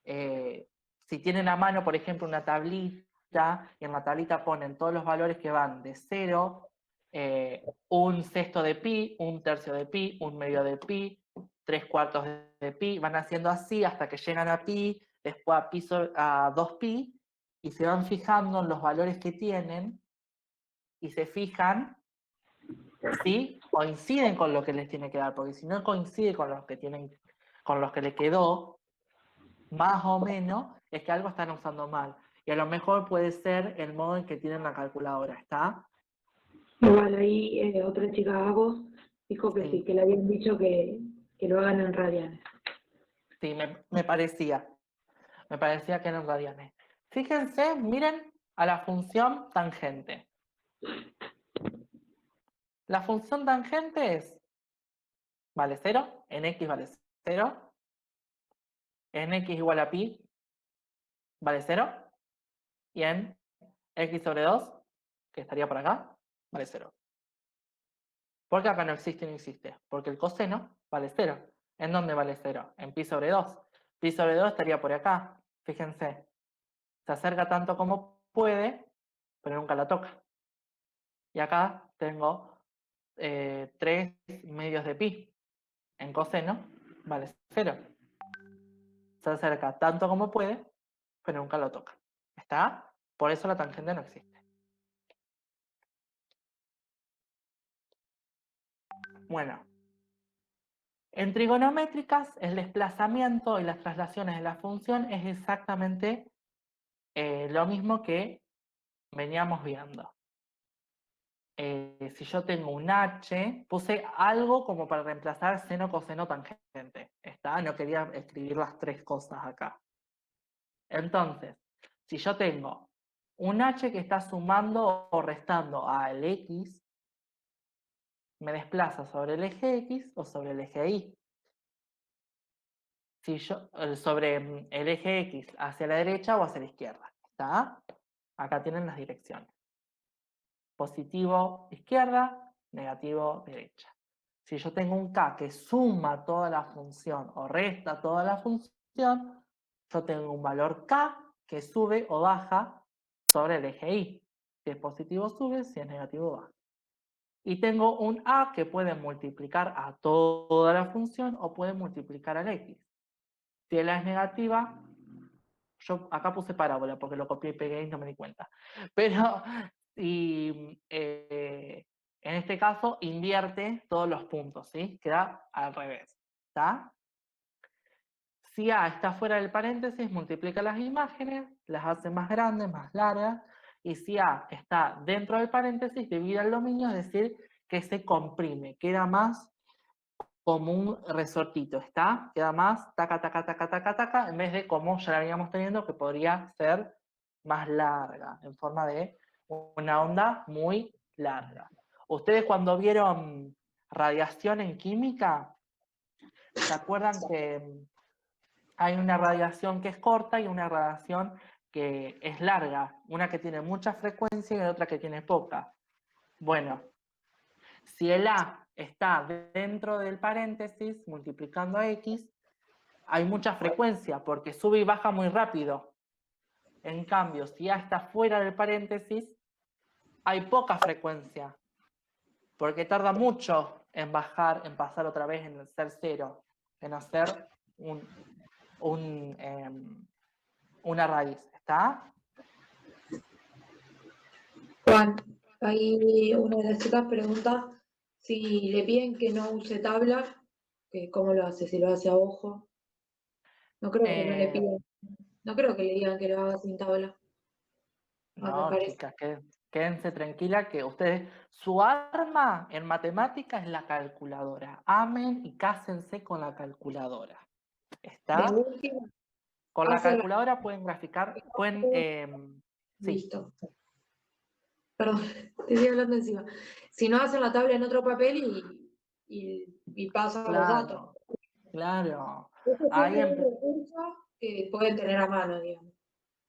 A: si tienen a mano, por ejemplo, una tablita, y en la tablita ponen todos los valores que van de 0, un sexto de pi, un tercio de pi, un medio de pi, 3/4 de pi, van haciendo así hasta que llegan a pi, después a 2pi, y se van fijando en los valores que tienen, y se fijan si coinciden con lo que les tiene que dar, porque si no coincide con los que tienen, con los que le quedó, más o menos, es que algo están usando mal. Y a lo mejor puede ser el modo en que tienen la calculadora, ¿está?
B: Igual ahí otra chica, Agos, dijo que sí,
A: Sí,
B: que le habían dicho que lo hagan en radianes.
A: sí, me parecía que eran radianes. Fíjense, miren a la función tangente. La función tangente es, vale 0, en x vale 0, en x igual a pi vale 0, y en x sobre 2, que estaría por acá, vale 0. ¿Por qué acá no existe ni existe? Porque el coseno vale 0. ¿En dónde vale 0? En pi sobre 2. Pi sobre 2 estaría por acá. Fíjense. Se acerca tanto como puede, pero nunca la toca. Y acá tengo 3 medios de pi. En coseno vale 0. Se acerca tanto como puede, pero nunca lo toca. ¿Está? Por eso la tangente no existe. Bueno, en trigonométricas, el desplazamiento y las traslaciones de la función es exactamente lo mismo que veníamos viendo. Si yo tengo un h, puse algo como para reemplazar seno, coseno, tangente. ¿Está? No quería escribir las tres cosas acá. Entonces, si yo tengo un h que está sumando o restando al x, me desplaza sobre el eje x o sobre el eje y. Si yo, sobre el eje X hacia la derecha o hacia la izquierda. ¿Está? Acá tienen las direcciones. Positivo izquierda, negativo derecha. Si yo tengo un K que suma toda la función o resta toda la función, yo tengo un valor K que sube o baja sobre el eje Y. Si es positivo sube, si es negativo baja. Y tengo un A que puede multiplicar a toda la función o puede multiplicar al X. Si la es negativa, yo acá puse parábola porque lo copié y pegué y no me di cuenta. Pero si en este caso invierte todos los puntos, ¿sí? Queda al revés. ¿Está? Si A está fuera del paréntesis, multiplica las imágenes, las hace más grandes, más largas. Y si A está dentro del paréntesis, divide el dominio, es decir, que se comprime, queda más como un resortito, ¿está? Queda más taca, taca, taca, taca, taca, en vez de como ya la veníamos teniendo, que podría ser más larga, en forma de una onda muy larga. Ustedes cuando vieron radiación en química, ¿se acuerdan que hay una radiación que es corta y una radiación que es larga? Una que tiene mucha frecuencia y otra que tiene poca. Bueno, si el A está dentro del paréntesis, multiplicando a X, hay mucha frecuencia porque sube y baja muy rápido. En cambio, si A está fuera del paréntesis, hay poca frecuencia porque tarda mucho en bajar, en pasar otra vez en el ser cero, en hacer un una raíz, ¿está?
B: Juan, ahí una de las chicas pregunta si le piden que no use tabla, que cómo lo hace, si lo hace a ojo. No creo que no le
A: Eh,
B: pidan, no creo que le digan que lo haga sin tabla, me
A: no,
B: parece.
A: chicas, quédense tranquila que ustedes, su arma en matemática es la calculadora. Amen y cásense con la calculadora.
B: De
A: ¿Está?
B: última,
A: Con la
B: hace la
A: calculadora pueden graficar, pueden, sí,
B: listo. Perdón, te estoy hablando encima. Si no, hacen la tabla en otro papel y pasan los datos.
A: claro, claro.
B: Este
A: Ahí
B: siempre es un recurso que pueden tener a mano, digamos.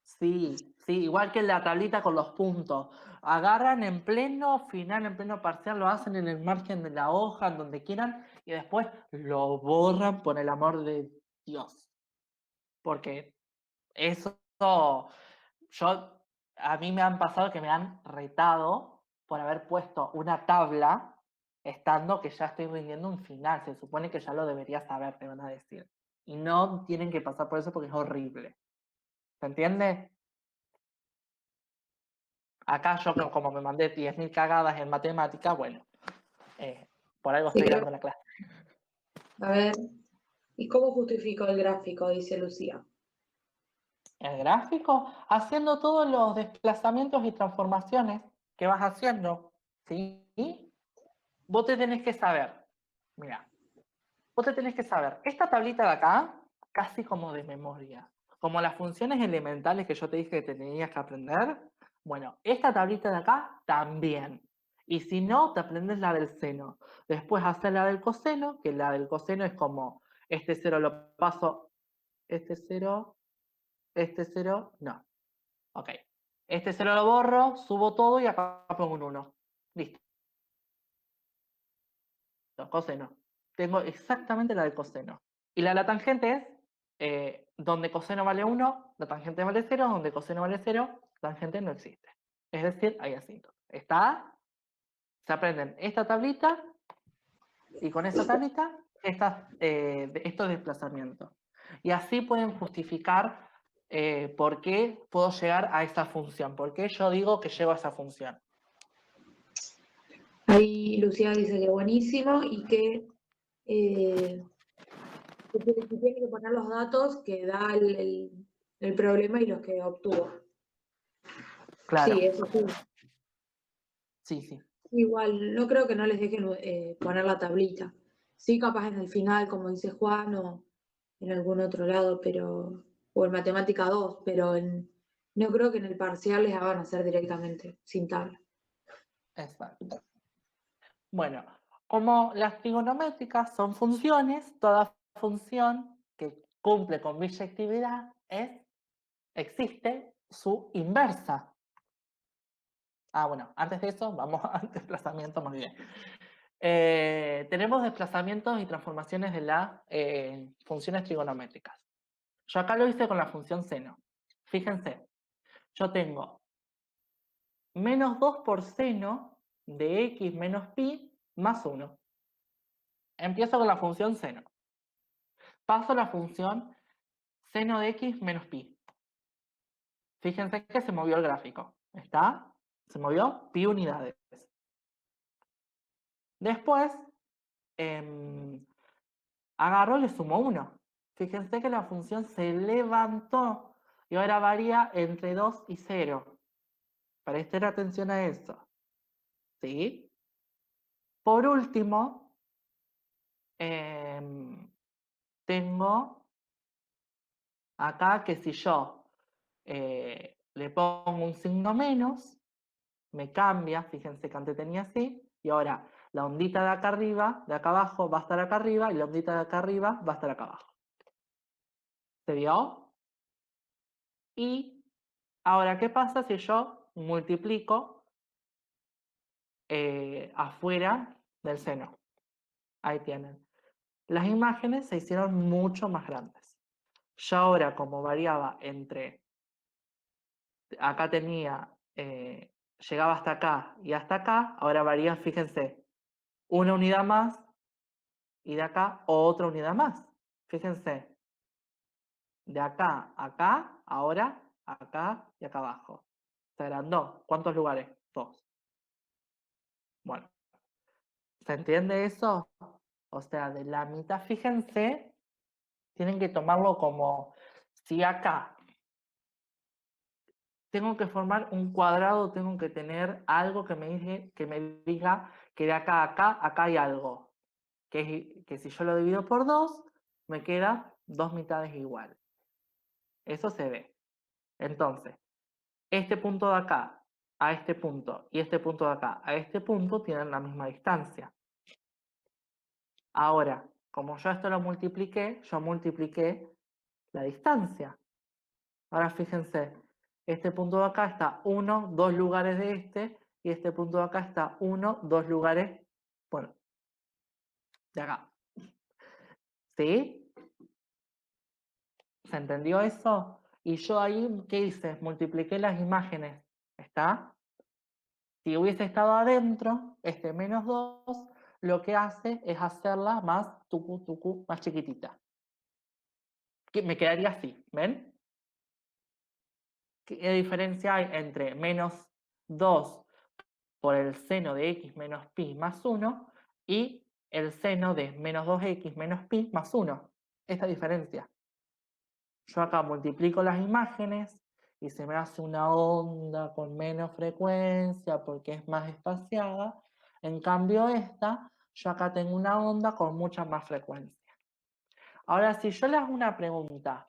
A: sí, sí, igual que la tablita con los puntos. Agarran en pleno final, en pleno parcial, lo hacen en el margen de la hoja, en donde quieran, y después lo borran por el amor de Dios. Porque eso, yo, a mí me han pasado que me han retado por haber puesto una tabla estando que ya estoy rindiendo un final. Se supone que ya lo debería saber, te van a decir. Y no tienen que pasar por eso porque es horrible. ¿Se entiende? Acá yo como me mandé 10.000 cagadas en matemática, bueno, por algo
B: Sí,
A: estoy
B: creo.
A: dando la clase.
B: A ver, ¿y cómo justifico el gráfico? Dice Lucía.
A: El gráfico, haciendo todos los desplazamientos y transformaciones que vas haciendo, ¿sí? Vos te tenés que saber, mira, vos te tenés que saber, esta tablita de acá, casi como de memoria, como las funciones elementales que yo te dije que tenías que aprender, bueno, esta tablita de acá también. Y si no, te aprendes la del seno. Después haces la del coseno, que la del coseno es como, este cero lo paso, este cero, no. Ok. Este cero lo borro, subo todo y acá pongo un 1. Listo. Coseno. Tengo exactamente la del coseno. Y la de la tangente es donde coseno vale 1, la tangente vale 0, donde coseno vale 0, tangente no existe. Es decir, hay asíntoto. ¿Está? Se aprenden esta tablita y con esta tablita estos desplazamientos. Y así pueden justificar por qué puedo llegar a esa función, por qué yo digo que llego a esa función.
B: Ahí Lucía dice que buenísimo y que tiene que poner los datos que da el problema y los que obtuvo.
A: Claro,
B: Sí, eso sí.
A: sí, sí.
B: Igual, no creo que no les dejen poner la tablita. Sí, capaz en el final, como dice Juan, o en algún otro lado, o en matemática 2, no creo que en el parcial les hagan hacer directamente, sin tabla.
A: Exacto. Bueno, como las trigonométricas son funciones, toda función que cumple con biyectividad existe su inversa. Ah, bueno, antes de eso, vamos al desplazamiento, muy bien. Tenemos desplazamientos y transformaciones de las funciones trigonométricas. Yo acá lo hice con la función seno. Fíjense, yo tengo menos 2 por seno de x menos pi más 1. Empiezo con la función seno. Paso a la función seno de x menos pi. Fíjense que se movió el gráfico. ¿Está? Se movió pi unidades. Después, agarro y le sumo 1. Fíjense que la función se levantó y ahora varía entre 2 y 0. Presten atención a eso. ¿Sí? Por último, tengo acá que si yo le pongo un signo menos, me cambia, fíjense que antes tenía así, y ahora la ondita de acá arriba, de acá abajo va a estar acá arriba, y la ondita de acá arriba va a estar acá abajo. ¿Se vio? Y ahora, ¿qué pasa si yo multiplico afuera del seno? Ahí tienen. Las imágenes se hicieron mucho más grandes. Yo ahora, como variaba entre, acá tenía, llegaba hasta acá y hasta acá, ahora varía, fíjense, una unidad más y de acá otra unidad más. Fíjense, De acá a acá, ahora, acá y acá abajo. Se agrandó. ¿Cuántos lugares? 2. Bueno, ¿se entiende eso? O sea, de la mitad, fíjense, tienen que tomarlo como si acá tengo que formar un cuadrado, tengo que tener algo que me diga que de acá a acá, acá hay algo. Que si yo lo divido por 2, me queda 2 mitades igual. Eso se ve. Entonces, este punto de acá a este punto y este punto de acá a este punto tienen la misma distancia. Ahora, como yo esto lo multipliqué, yo multipliqué la distancia. Ahora fíjense, este punto de acá está 1, 2 lugares de este, y este punto de acá está 1, 2 lugares, bueno, de acá. ¿Sí? ¿Se entendió eso? Y yo ahí, ¿qué hice? Multipliqué las imágenes. ¿Está? Si hubiese estado adentro, este menos 2, lo que hace es hacerla más más chiquitita. Que me quedaría así, ¿ven? ¿Qué diferencia hay entre menos 2 por el seno de x menos pi más 1 y el seno de menos 2x menos pi más 1? Esta diferencia. Yo acá multiplico las imágenes y se me hace una onda con menos frecuencia porque es más espaciada. En cambio esta, yo acá tengo una onda con mucha más frecuencia. Ahora, si yo les hago una pregunta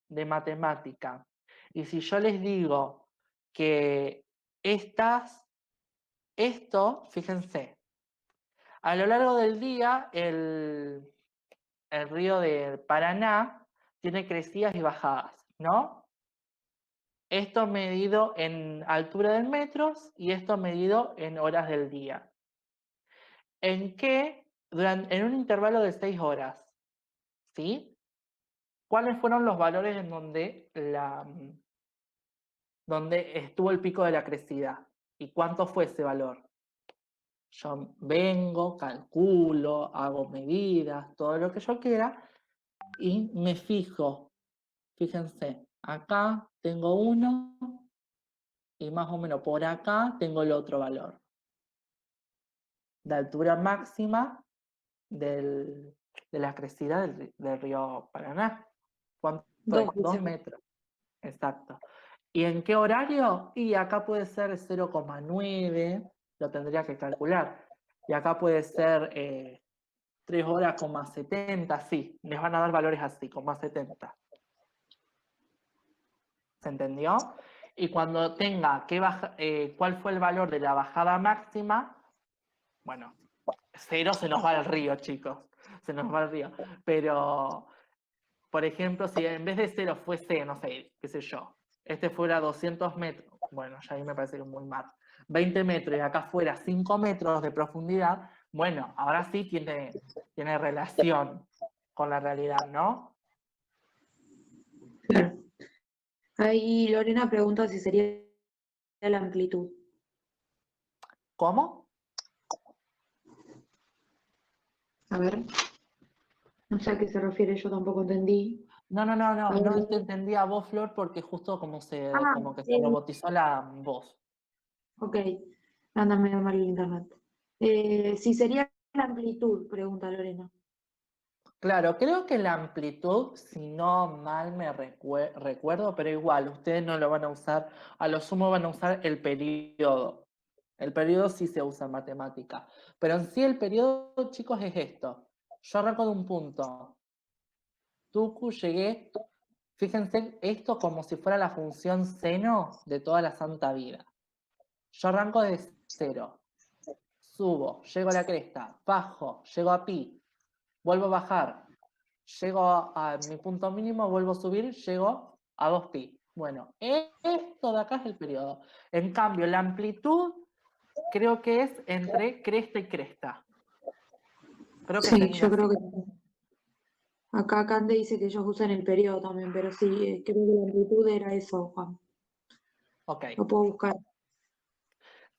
A: de matemática y si yo les digo que esto, fíjense, a lo largo del día el río de Paraná tiene crecidas y bajadas, ¿no? Esto medido en altura del metros y esto medido en horas del día. ¿En qué? En un intervalo de 6 horas, ¿sí? ¿Cuáles fueron los valores en donde estuvo el pico de la crecida? ¿Y cuánto fue ese valor? Yo vengo, calculo, hago medidas, todo lo que yo quiera, y me fijo. Fíjense, acá tengo uno y más o menos por acá tengo el otro valor. De altura máxima de la crecida del río Paraná. ¿Cuánto es? 2 metros. Exacto. ¿Y en qué horario? Y acá puede ser 0,9, lo tendría que calcular. Y acá puede ser 3 horas, 70, sí, les van a dar valores así, 70. ¿Se entendió? Y cuando tenga cuál fue el valor de la bajada máxima, bueno, 0 se nos va al río, chicos, se nos va al río. Pero, por ejemplo, si en vez de 0 fuese, no sé, qué sé yo, este fuera 200 metros, bueno, ya ahí me parece que es muy mal, 20 metros y acá fuera 5 metros de profundidad, bueno, ahora sí tiene relación con la realidad, ¿no?
B: Claro. Ahí Lorena pregunta si sería la amplitud.
A: ¿Cómo?
B: A ver, no sé a qué se refiere, yo tampoco entendí.
A: No te entendí a vos, Flor, porque justo como que se robotizó la voz.
B: Ok, anda medio mal el internet. Si sería la amplitud, pregunta Lorena.
A: Claro, creo que la amplitud, si no mal me recuerdo, pero igual, ustedes no lo van a usar, a lo sumo van a usar el periodo. El periodo sí se usa en matemática. Pero en sí el periodo, chicos, es esto. Yo arranco de un punto. Tucu, llegué. Fíjense esto como si fuera la función seno de toda la santa vida. Yo arranco de 0. Subo, llego a la cresta, bajo, llego a pi, vuelvo a bajar, llego a mi punto mínimo, vuelvo a subir, llego a 2pi. Bueno, esto de acá es el periodo. En cambio, la amplitud creo que es entre cresta y cresta. Creo que se
B: Sí,
A: mide
B: yo creo
A: así.
B: que acá Cande dice que ellos usan el periodo también, pero sí, creo que la amplitud era eso, Juan.
A: Ok.
B: Lo puedo buscar.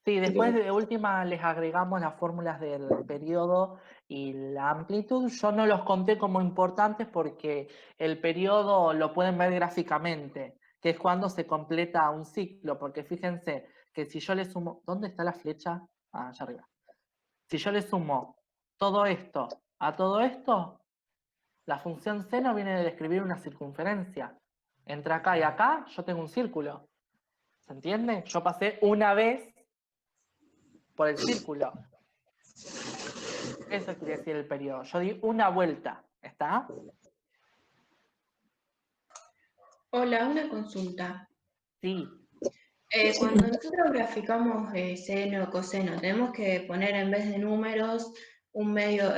A: Sí, después de última les agregamos las fórmulas del periodo y la amplitud. Yo no los conté como importantes porque el periodo lo pueden ver gráficamente, que es cuando se completa un ciclo, porque fíjense que si yo le sumo, ¿dónde está la flecha? Ah, allá arriba. Si yo le sumo todo esto a todo esto, la función seno viene de describir una circunferencia. Entre acá y acá yo tengo un círculo. ¿Se entiende? Yo pasé una vez por el círculo. Eso quiere decir el periodo. Yo di una vuelta. ¿Está?
C: Hola, una consulta.
A: Sí.
C: Cuando nosotros graficamos seno, coseno, tenemos que poner en vez de números un medio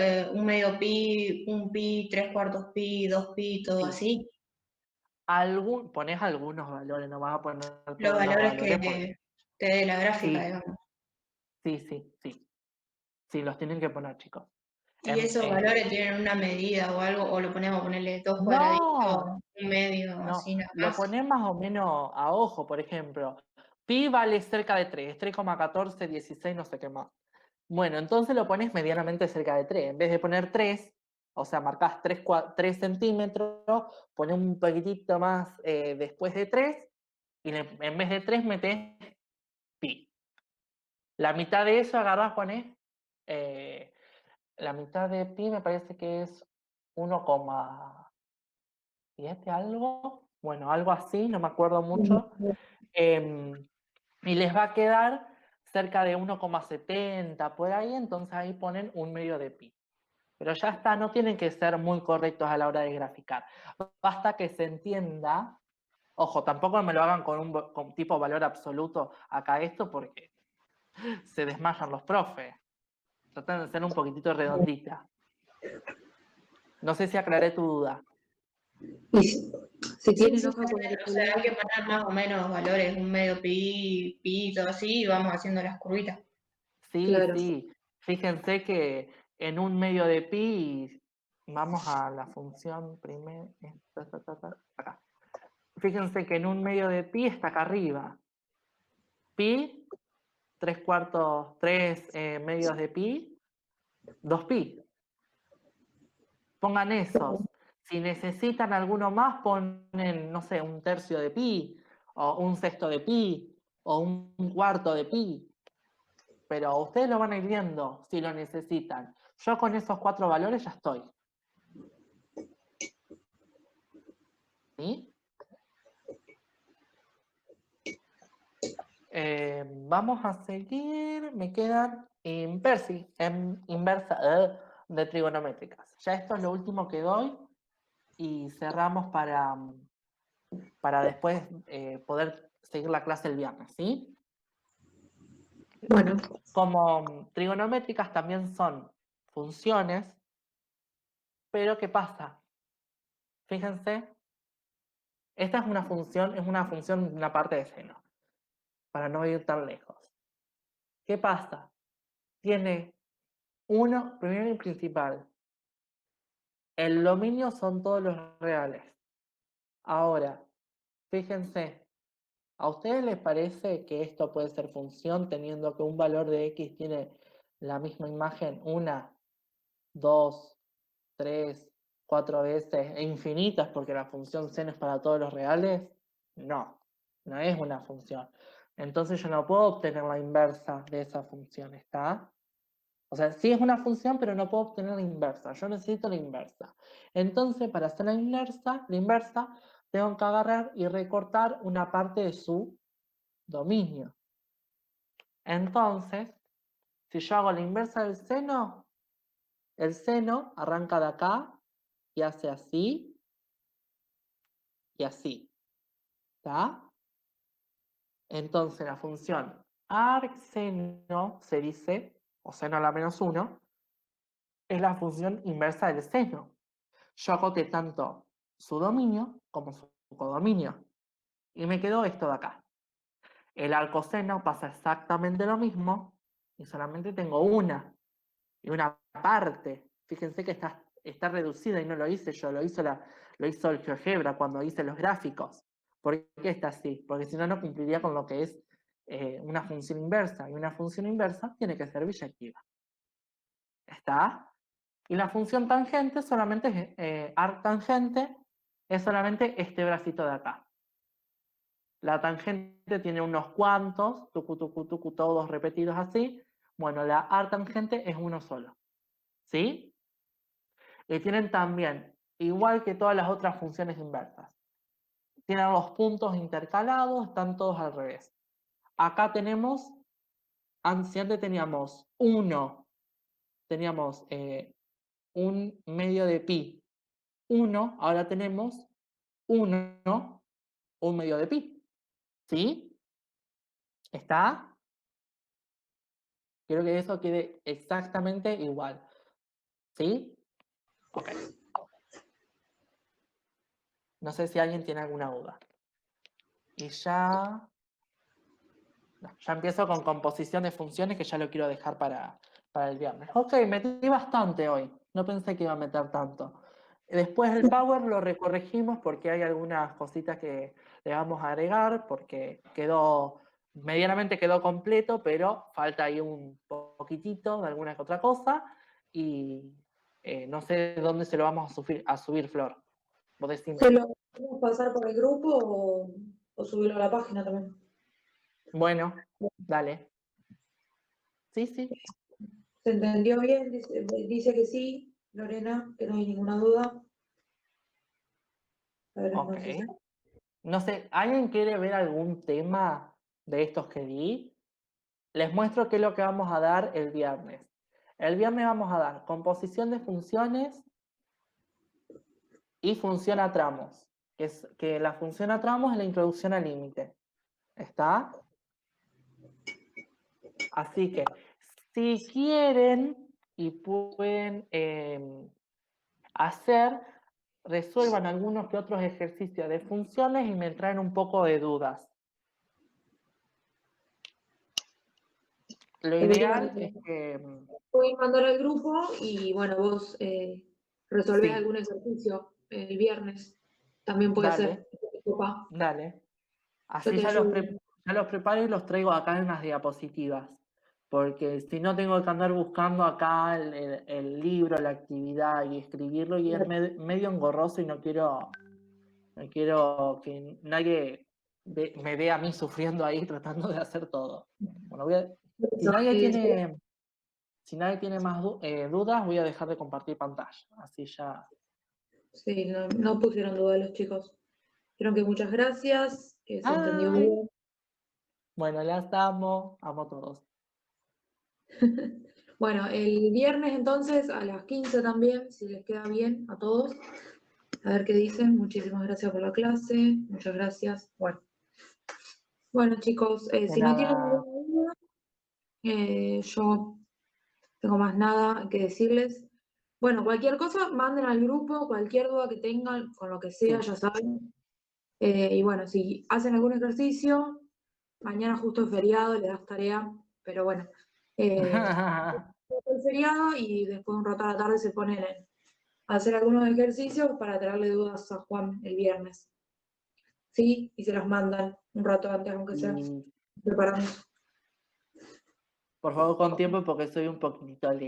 C: pi, un pi, tres cuartos pi, dos pi, todo
A: Sí.
C: así.
A: Pones algunos valores, no vas a poner
C: Los
A: todos los
C: valores
A: valores porque.
C: que te dé la gráfica,
A: Sí,
C: digamos.
A: sí. Sí, los tienen que poner, chicos.
C: ¿Y esos valores tienen una medida o algo? ¿O lo ponemos a ponerle dos cuadraditos,
A: No,
C: un medio,
A: no.
C: así nada
A: Lo
C: más?
A: pones más o menos a ojo, por ejemplo. Pi vale cerca de 3, 3,14, 16, no sé qué más. Bueno, entonces lo pones medianamente cerca de 3. En vez de poner 3, o sea, marcás 3 centímetros, pones un poquitito más después de 3 y en vez de 3 metés pi. La mitad de eso agarrás, pones, la mitad de pi me parece que es 1,7 algo, bueno, algo así, no me acuerdo mucho. Y les va a quedar cerca de 1,70 por ahí, entonces ahí ponen un medio de pi. Pero ya está, no tienen que ser muy correctos a la hora de graficar. Basta que se entienda, ojo, tampoco me lo hagan con tipo valor absoluto acá esto porque se desmayan los profes. Tratan de ser un poquitito redondita. No sé si aclaré tu duda.
B: Y si
C: Sí,
B: tienen
C: sí,
B: hoja con
C: o sea, hay que
B: calculadora,
C: poner más o menos valores, un medio pi, pi, todo así, y vamos haciendo las curvitas.
A: Sí,
B: claro.
A: sí. Fíjense que en un medio de pi, vamos a la función primero, acá. Fíjense que en un medio de pi está acá arriba. Pi, 3 cuartos, 3 medios de pi, 2 pi. Pongan esos. Si necesitan alguno más, ponen, no sé, un tercio de pi, o un sexto de pi, o un cuarto de pi. Pero ustedes lo van a ir viendo si lo necesitan. Yo con esos 4 valores ya estoy. ¿Sí? Vamos a seguir. Me quedan inversa de trigonométricas. Ya esto es lo último que doy y cerramos para después poder seguir la clase el viernes, ¿sí?
B: Bueno,
A: Como trigonométricas también son funciones, pero ¿qué pasa? Fíjense, esta es una función de una parte de seno, para no ir tan lejos. ¿Qué pasa? Tiene uno, primero y principal, el dominio son todos los reales. Ahora, fíjense, ¿a ustedes les parece que esto puede ser función teniendo que un valor de x tiene la misma imagen una, dos, 3, 4 veces e infinitas porque la función seno es para todos los reales? No, no es una función. Entonces yo no puedo obtener la inversa de esa función, ¿está? O sea, sí es una función, pero no puedo obtener la inversa. Yo necesito la inversa. Entonces, para hacer la inversa, tengo que agarrar y recortar una parte de su dominio. Entonces, si yo hago la inversa del seno, el seno arranca de acá y hace así y así. ¿Está? Entonces la función arcseno se dice, o seno a la menos 1, es la función inversa del seno. Yo acoté tanto su dominio como su codominio. Y me quedó esto de acá. El arcoseno pasa exactamente lo mismo y solamente tengo una. Y una parte. Fíjense que está reducida y no lo hice yo, lo hizo el GeoGebra cuando hice los gráficos. ¿Por qué está así? Porque si no, no cumpliría con lo que es una función inversa, y una función inversa tiene que ser biyectiva. ¿Está? Y la función tangente solamente es, arctangente es solamente este bracito de acá. La tangente tiene unos cuantos, tucu, tucu, tucu, todos repetidos así. Bueno, la arctangente es uno solo. ¿Sí? Y tienen también, igual que todas las otras funciones inversas, tienen los puntos intercalados, están todos al revés. Acá tenemos, antes teníamos 1, teníamos un medio de pi, 1, ahora tenemos 1, un medio de pi. ¿Sí? ¿Está? Quiero que eso quede exactamente igual. ¿Sí? Ok. No sé si alguien tiene alguna duda. Y ya... no, ya empiezo con composición de funciones, que ya lo quiero dejar para el viernes. Ok, metí bastante hoy. No pensé que iba a meter tanto. Después el Power lo recorregimos porque hay algunas cositas que le vamos a agregar, porque medianamente quedó completo, pero falta ahí un poquitito de alguna que otra cosa. Y no sé dónde se lo vamos a subir, Flor. Vos decime.
B: ¿Se lo podemos pasar por el grupo o subirlo a la página también?
A: Bueno, dale. Sí, sí.
B: ¿Se entendió bien? Dice que sí, Lorena, que no hay ninguna duda. A ver,
A: Ok.
B: entonces.
A: No sé, ¿alguien quiere ver algún tema de estos que di? Les muestro qué es lo que vamos a dar el viernes. El viernes vamos a dar composición de funciones y función a tramos. Que la función a tramos es la introducción al límite. ¿Está? Así que, si quieren y pueden resuelvan algunos que otros ejercicios de funciones y me traen un poco de dudas. Lo ideal es que...
B: Voy a mandar al grupo y bueno, vos resolvés
A: sí,
B: algún ejercicio el viernes. También puede
A: dale,
B: ser. Opa,
A: dale.
B: yo
A: Así
B: te
A: ya
B: ayudo.
A: ya los preparo y los traigo acá en unas diapositivas. Porque si no tengo que andar buscando acá el libro, la actividad y escribirlo y es medio engorroso y no quiero que nadie me vea a mí sufriendo ahí tratando de hacer todo. Bueno, si nadie tiene más dudas, voy a dejar de compartir pantalla. Así ya.
B: Sí, no pusieron duda los chicos. Dijeron que muchas gracias, que se entendió
A: ¡Ay!
B: bien.
A: Bueno, las amo a todos.
B: Bueno, el viernes entonces a las 15 también, si les queda bien a todos. A ver qué dicen. Muchísimas gracias por la clase. Muchas gracias. Bueno chicos,
A: De
B: si no tienen
A: nada.
B: ninguna duda, yo tengo más nada que decirles. Bueno, cualquier cosa, manden al grupo, cualquier duda que tengan, con lo que sea,
A: Sí.
B: ya saben. Y bueno, si hacen algún ejercicio, mañana justo es feriado, le das tarea, pero bueno, el feriado y después un rato a la tarde se ponen a hacer algunos ejercicios para traerle dudas a Juan el viernes. ¿Sí? Y se los mandan un rato antes, aunque sea
A: Y
B: preparando.
A: por favor, con tiempo porque soy un poquitito lento.